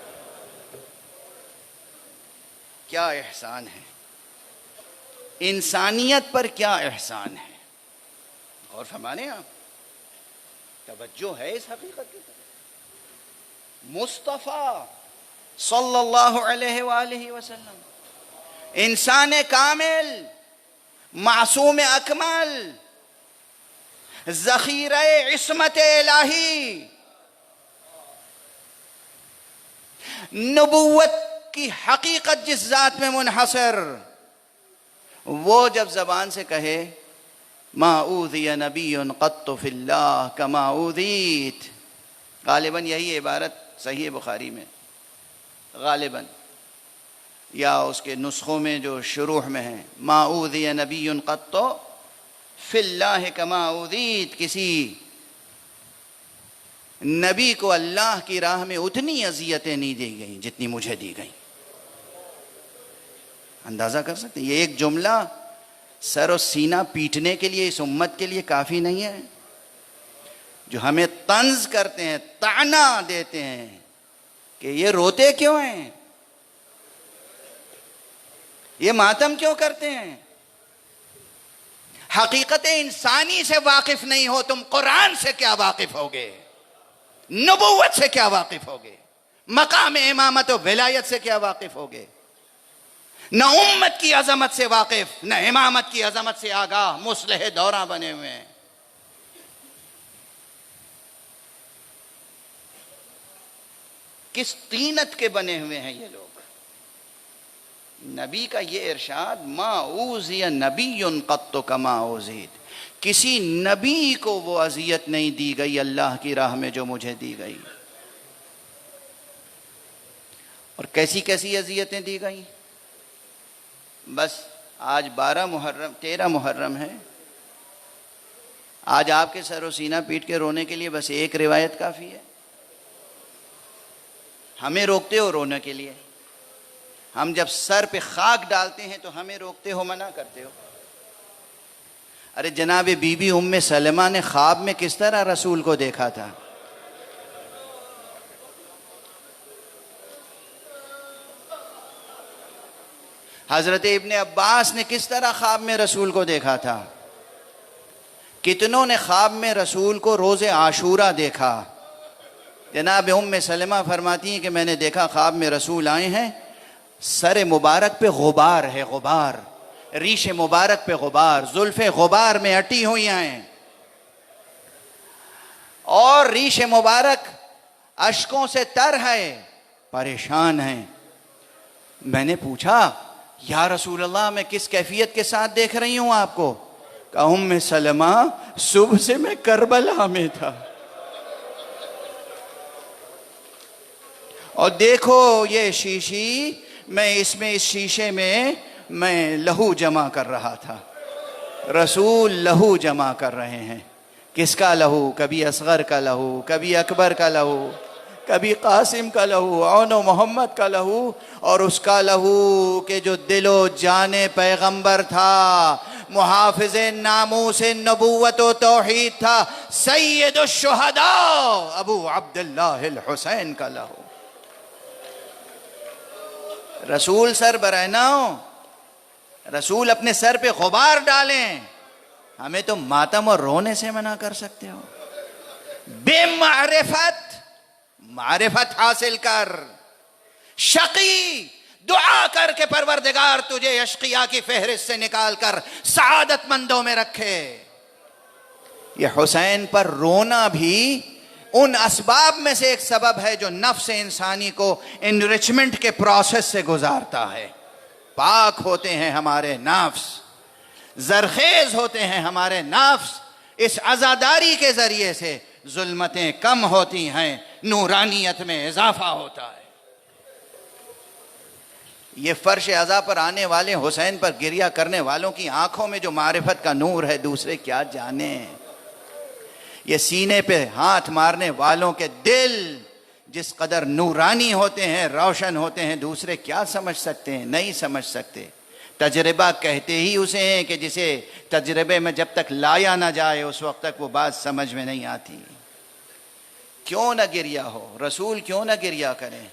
क्या एहसान है, इंसानियत पर क्या एहसान है। और फरमाने आप, तवज्जो है इस हकीकत की तरफ। मुस्तफ़ा सल्लल्लाहु अलैहि वसल्लम इंसान कामिल, मासूम अकमल, ज़ख़ीरे इस्मत इलाही, नबुव्वत की हकीकत जिस ज़ात में मुनहसर, वो जब ज़बान से कहे मा ऊज़िया नबियुन क़त्तु फ़िल्लाह कमा ऊज़ीत, गालिबन यही इबारत सही बुखारी में गालिबन, या उसके नुस्खों में जो शुरूह में है, मा ऊज़िया नबियुन क़त्तु फ़िल्लाह कमा ऊज़ीत, किसी नबी को अल्लाह की राह में उतनी अज़ियतें नहीं दी गई जितनी मुझे दी गई। अंदाज़ा कर सकते हैं, ये एक जुमला सर और सीना पीटने के लिए इस उम्मत के लिए काफ़ी नहीं है। जो हमें तंज करते हैं, ताना देते हैं कि ये रोते क्यों हैं, ये मातम क्यों करते हैं। हकीकत इंसानी से वाकिफ नहीं हो तुम, कुरान से क्या वाकिफ होगे, नबुव्वत से क्या वाकिफ होगे, मकाम इमामत और विलायत से क्या वाकिफ होगे। न उम्मत की अजमत से वाकिफ, न इमामत की अजमत से आगाह, मुस्लिह दौरा बने हुए हैं। किस तीनत के बने हुए हैं ये लोग। नबी का ये इरशाद, मा ऊज़िया नबियुन क़त्तु कमा ऊज़ीत, किसी नबी को वो अज़ियत नहीं दी गई अल्लाह की राह में जो मुझे दी गई। और कैसी कैसी अज़ियतें दी गई। बस आज 13 मुहर्रम है, आज आपके सरो सीना पीट के रोने के लिए बस एक रिवायत काफ़ी है। हमें रोकते हो रोने के लिए, हम जब सर पे खाक डालते हैं तो हमें रोकते हो, मना करते हो। अरे जनाब बीबी उम्मे सलमा ने ख्वाब में किस तरह रसूल को देखा था। हजरत इब्ने अब्बास ने किस तरह ख्वाब में रसूल को देखा था। कितनों ने ख्वाब में रसूल को रोज़े आशूरा देखा। जनाब उम्मे सलमा फरमाती हैं कि मैंने देखा ख्वाब में रसूल आए हैं, सर मुबारक पे गुबार है, गुबार, रीश मुबारक पे गुबार, जुल्फ़े गुबार में अटी हुई हैं और रीश मुबारक अश्कों से तर है, परेशान हैं। मैंने पूछा या रसूल अल्लाह मैं किस कैफियत के साथ देख रही हूँ आपको। कहा उम्मे सलमा सुबह से मैं करबला में था और देखो ये शीशी, मैं इसमें इस शीशे में मैं लहू जमा कर रहा था। रसूल लहू जमा कर रहे हैं। किसका लहू? कभी असगर का लहू, कभी अकबर का लहू, कभी कासिम का लहू, औनो मोहम्मद का लहू, और उसका लहू के जो दिलो जाने पैगंबर था, मुहाफिज़े नामूसे नबूवत व तौहीद था, सैयदुश शुहदा अबू अब्दुल्लाहिल हुसैन का लहू। रसूल सर बरहना हो, रसूल अपने सर पे गुबार डालें, हमें तो मातम और रोने से मना कर सकते हो। बेमारिफत मारिफत हासिल कर। शकी दुआ कर के परवरदिगार तुझे अशकिया की फहरिस्त से निकाल कर सआदतमंदों में रखे। ये हुसैन पर रोना भी उन असबाब में से एक सबब है जो नफ्स इंसानी को इनरिचमेंट के प्रोसेस से गुजारता है। पाक होते हैं हमारे नफ्स, जरखेज होते हैं हमारे नफ्स, इस आज़ादारी के जरिए से जुल्मतें कम होती हैं, नूरानियत में इजाफा होता है। ये फर्श अज़ा पर आने वाले हुसैन पर गिरिया करने वालों की आंखों में जो मारिफत का नूर है, दूसरे क्या जाने। ये सीने पे हाथ मारने वालों के दिल जिस कदर नूरानी होते हैं, रोशन होते हैं, दूसरे क्या समझ सकते हैं? नहीं समझ सकते। तजर्बा कहते ही उसे हैं कि जिसे तजर्बे में जब तक लाया ना जाए उस वक्त तक वो बात समझ में नहीं आती। क्यों ना गिरिया हो, रसूल क्यों ना गिरिया करें?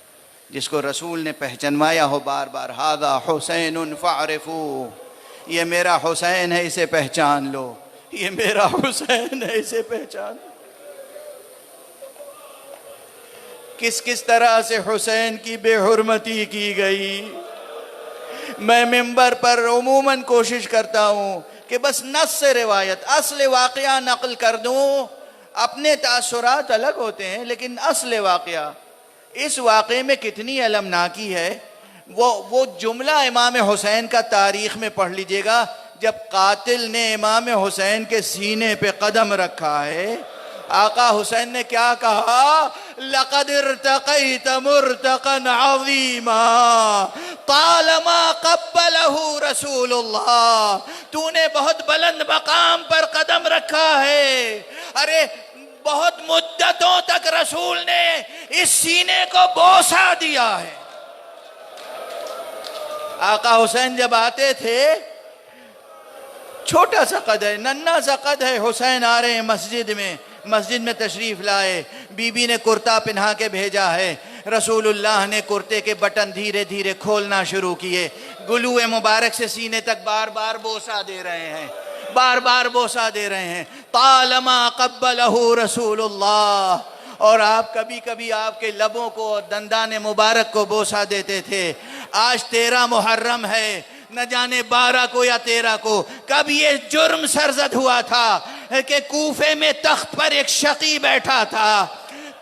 जिसको रसूल ने पहचानवाया हो बार बार, हादा हुसैन फ़ारिफू, ये मेरा हुसैन है, इसे पहचान लो, ये मेरा हुसैन है, इसे पहचान। किस किस तरह से हुसैन की बेहुरमती की गई। मैं मिंबर पर उमूमन कोशिश करता हूँ कि बस नस से रिवायत, असल वाक़या नकल कर दूँ। अपने तासुरात अलग होते हैं लेकिन असल वाक़या, इस वाक़े में कितनी अलमनाकी है। वो जुमला इमाम हुसैन का तारीख़ में पढ़ लीजिएगा, जब कातिल ने इमाम हुसैन के सीने पे कदम रखा है, आका हुसैन ने क्या कहा? लक़द इर्तक़ैत मुर्तक़न अज़ीमा तालमा क़ब्बलहु रसूलुल्लाह, तूने बहुत बुलंद मकाम पर कदम रखा है। अरे बहुत मुद्दतों तक रसूल ने इस सीने को बोसा दिया है। आका हुसैन जब आते थे, छोटा सा कद है, नन्ना सा कद है, हुसैन आ रहे हैं मस्जिद में तशरीफ लाए, बीबी ने कुर्ता पहना के भेजा है, रसूलुल्लाह ने कुर्ते के बटन धीरे धीरे खोलना शुरू किए, गुलूए मुबारक से सीने तक बार बार बोसा दे रहे हैं, बार बार बोसा दे रहे हैं। तालमा क़ब्बलहु रसूलुल्लाह। और आप कभी कभी आपके लबों को और दंदाने मुबारक को बोसा देते थे। आज 13 मुहर्रम है, न जाने 12 को या 13 को कब ये जुर्म सरजद हुआ था कि कूफे में तख्त पर एक शकी बैठा था,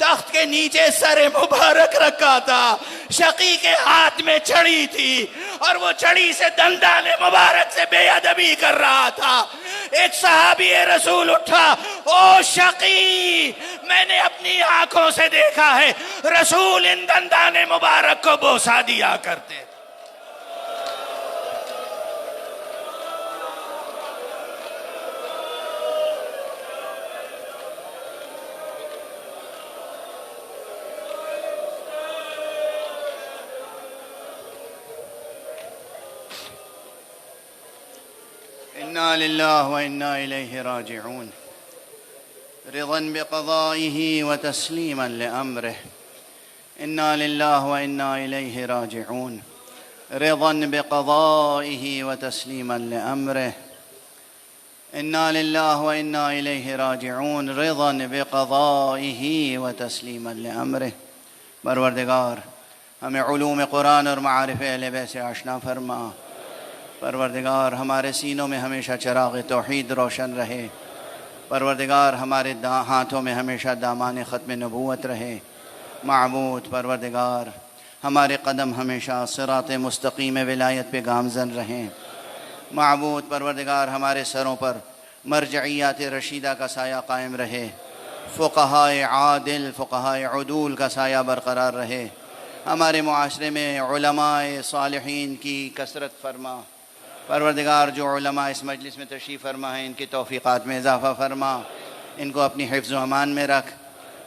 तख्त के नीचे सरे मुबारक रखा था, शकी के हाथ में छड़ी थी और वो छड़ी से दंदाने मुबारक से बेअदबी कर रहा था। एक सहाबी रसूल उठा, ओ शकी, मैंने अपनी आंखों से देखा है रसूल इन दंदाने मुबारक को बोसा दिया करते। इन्ना लिल्लाहि व इन्ना इलैहि राजिऊन। रिज़न बिक़ज़ाइहि व तस्लीमन लिअम्रिहि। इन्ना लिल्लाहि व इन्ना इलैहि राजिऊन। रिज़न बिक़ज़ाइहि व तस्लीमन लिअम्रिहि। इन्ना लिल्लाहि व इन्ना इलैहि राजिऊन। रिज़न बिक़ज़ाइहि व तस्लीमन लिअम्रिहि। परवरदिगार, हमें उलूम कुरान और मारिफ़ अहले बैत से आशना फरमा। परवरदिगार, हमारे सीनों में हमेशा चराग़ तौहीद रोशन रहे। परवरदिगार, हमारे हाथों में हमेशा दामाने ख़त्म नबूवत रहे। माबूद परवरदिगार, हमारे कदम हमेशा सिरात मुस्तकीम विलायत पे गामज़न रहें। माबूद परवरदिगार, हमारे सरों पर मरजइयात रशीदा का साया कायम रहे। फ़ुक़हाए आदिल, फ़ुक़हाए उदूल का साया बरक़रार रहे। हमारे मुआशरे में उलमाए सालिहीन की कसरत फरमा। परवरदिगार जो उलमा इस मजलिस में तशरीफ़ फरमा है, इनकी तौफ़ीक़ात में इजाफ़ा फरमा, इनको अपनी हिफ्ज़ व अमान में रख।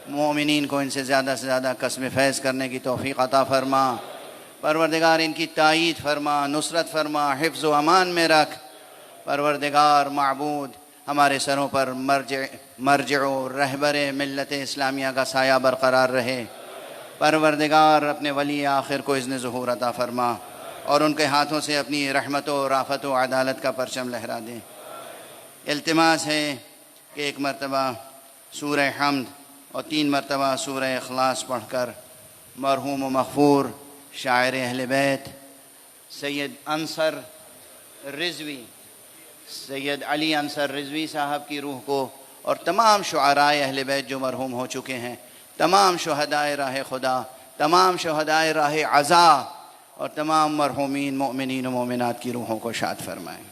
मोमिनीन को इनसे ज़्यादा से ज़्यादा कसम फैज़ करने की तौफ़ीक़ अता फरमा। परवरदिगार इनकी तायीद फरमा, नुसरत फरमा, हिफ्ज़ व अमान में रख। परवरदिगार माबूद हमारे सरों पर मर्जिओ रहबर मिल्लत इस्लामिया का साया बरक़रार रहे। परवरदिगार अपने वली आखिर को इज़्न ज़ुहूर अता फरमा और उनके हाथों से अपनी रहमत व राफ़त व अदालत का परचम लहरा दें। इल्तिमास है कि एक मरतबा सूरह हम्द और 3 मरतबा सूरह इखलास पढ़कर मरहूम व मग़फ़ूर शायर अहले बैत सैयद अंसर रिज़वी, सैयद अली अंसर रिज़वी साहब की रूह को और तमाम शुअराए अहले बैत जो मरहूम हो चुके हैं, तमाम शुहदाए राह खुदा, तमाम शुहदाए राह अज़ा और तमाम मरहूमीन मोमिनीन व मोमिनात की रूहों को शाद फरमाएँ।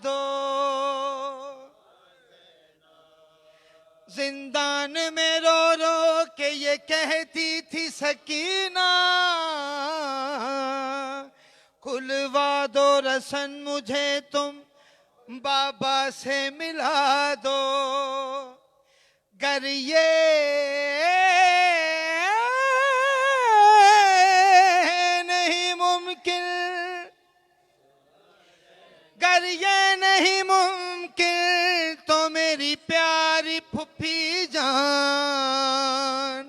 दो जिंदान में रो रो के ये कहती थी सकीना, खुलवा दो रसन मुझे तुम बाबा से मिला दो। गर ये नहीं मुमकिन, गर ये नहीं मुमकिन तो मेरी प्यारी फुफी जान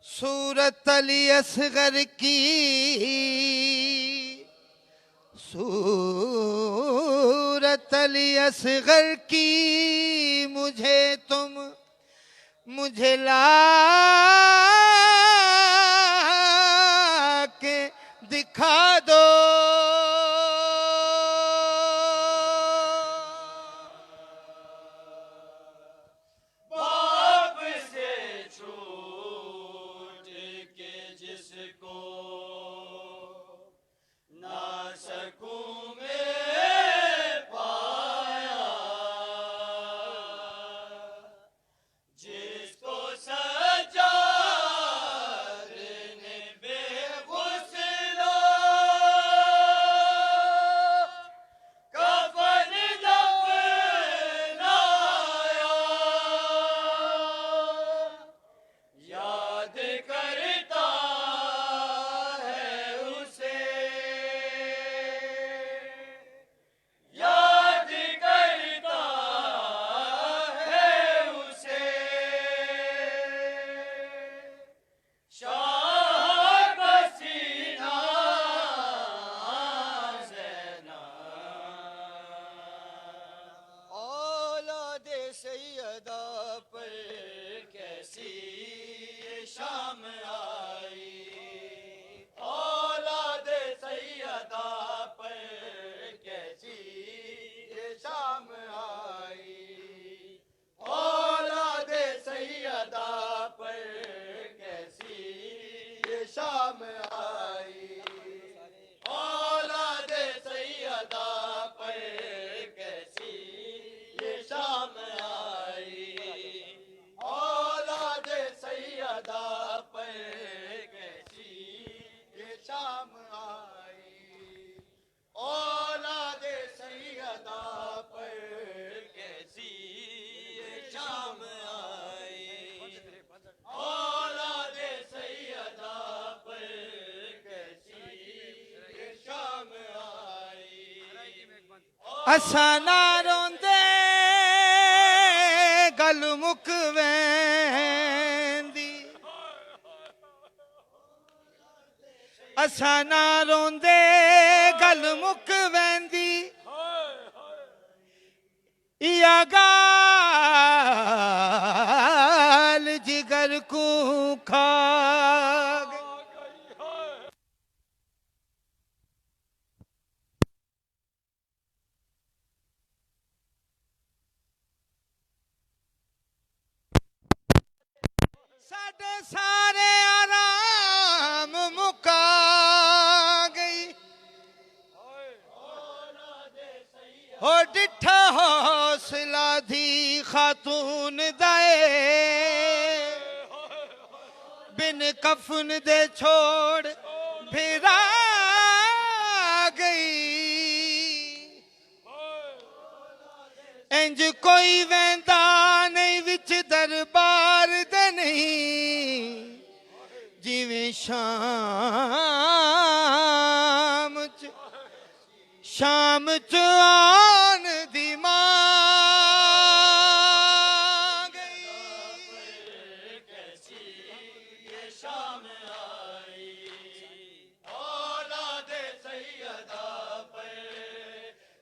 सूरत अली असगर की, सूरत अली असगर की मुझे ला के दिखा दो। बाप से छूट के जिसको ना सकूं मैं पाया, जिसको सज्जाद ने बेगुसलो शाम आई। औलाद सैयदा पर कैसी ये शाम आई। औलाद सैयदा पर कैसी ये शाम आई। औलाद सैयदा पर कैसी ये शाम आई। औलाद सैयदा पर कैसी ये शाम आई। औलाद सैयदा पर कैसी ये शाम आई। औलाद सैयदा पर कैसी ये शाम आई। असा ना रोंदे गल मुक वेंदी। असा ना रोंदे गल मुक वेंदी। या गाल जिगर को खा गई। साडे सारे आराम मुका गई। हो डिठा हौसला दी खातून दाए। बिन कफन दे छोड़ फिरा गई। इंज कोई वेंदा नहीं विच दरबार दे नहीं। जिवें शाम च आन दी मां गई। कैसी ये शाम आई। औलाद सैयदा पर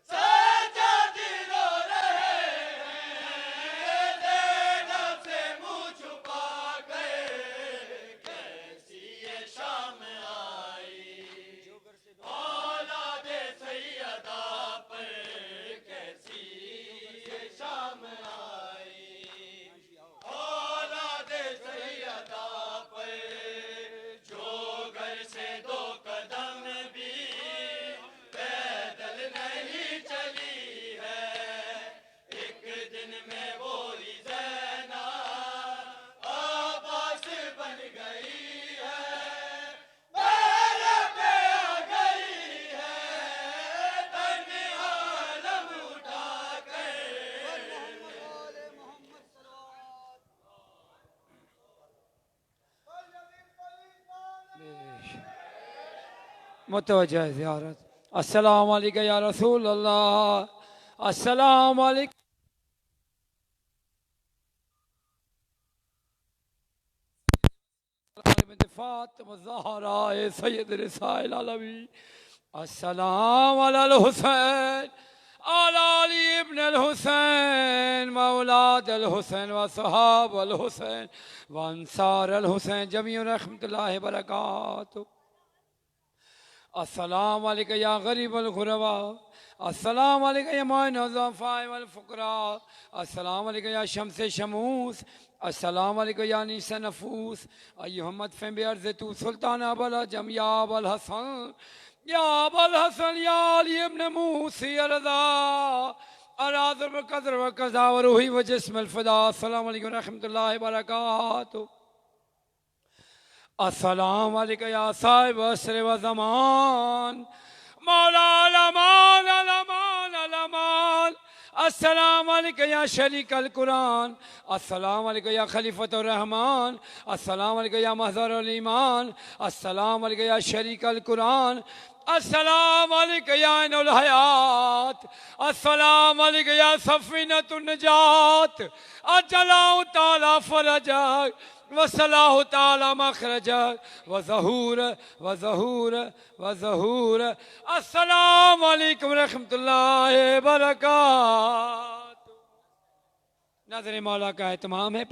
सज्जाद रो रहे हैं। ज़ैनब से मुँह छुपा गए। कैसी ये शाम आई। औलाद सैयदा पर कैसी ये शाम आई। औलाद सैयदा पर जो घर से दो कदम भी पैदल नहीं चली है। एक दिन में वो ही ज़ैनब अब्बास बन गई है। मेरे पे आ गई है। तन्ने आलम उठा कर। मुतवज्जह ज़ियारत। अस्सलाम वालेकुम या रसूल अल्लाह। अस्सलाम वालेकुम। फातिमा ज़हरा सैयद निसाइल आलमीन। अस्सलाम अलल हुसैन अला अली इब्न अल हुसैन व औलाद अल हुसैन व सहाब अल हुसैन व अंसार अल हुसैन जमीअ रहमतुल्लाहि व बरकातुहू। अस्सलाम वालेकुम या गरीब अल गुरबा। अस्सलाम वालेकुम या मुइन ज़ुअफ़ा वल फ़ुक़रा। अस्सलाम वालेकुम या शम्स शमूस। अस्सलाम वालेकुम या नीस नफूस। अय्युहम्मद फ़ेम बेअर्ज़ तू सुल्तान अबल जम या अबल हसन या अबल हसन या अली इब्न मूसी रज़ा अराज़ व क़द्र व क़ज़ा व रूही व जिस्म अल फ़िदा। अस्सलामु अलैकुम व रहमतुल्लाहि व बरकातुहू। अस्सलाम वालेकुम या साहिब असर व ज़मान मौला अलमान अलमान अलमान। अस्सलाम वालेकुम या शरीक अल कुरान। अस्सलाम वालेकुम या खलीफतुर रहमान। अस्सलाम वालेकुम या महज़रुल ईमान। अस्सलाम वालेकुम या शरीक अल कुरान। अस्सलाम वालेकुम या ऐनुल हयात। अस्सलाम वालेकुम या सफ़ीनतुन नजात। अजलाउ ताला फरजक वसलाहु ताला मखरजक व ज़हूर। अस्सलाम वालेकुम रहमतुल्लाहि व बरकातुहू। नाज़रीन मौला का एहतमाम है।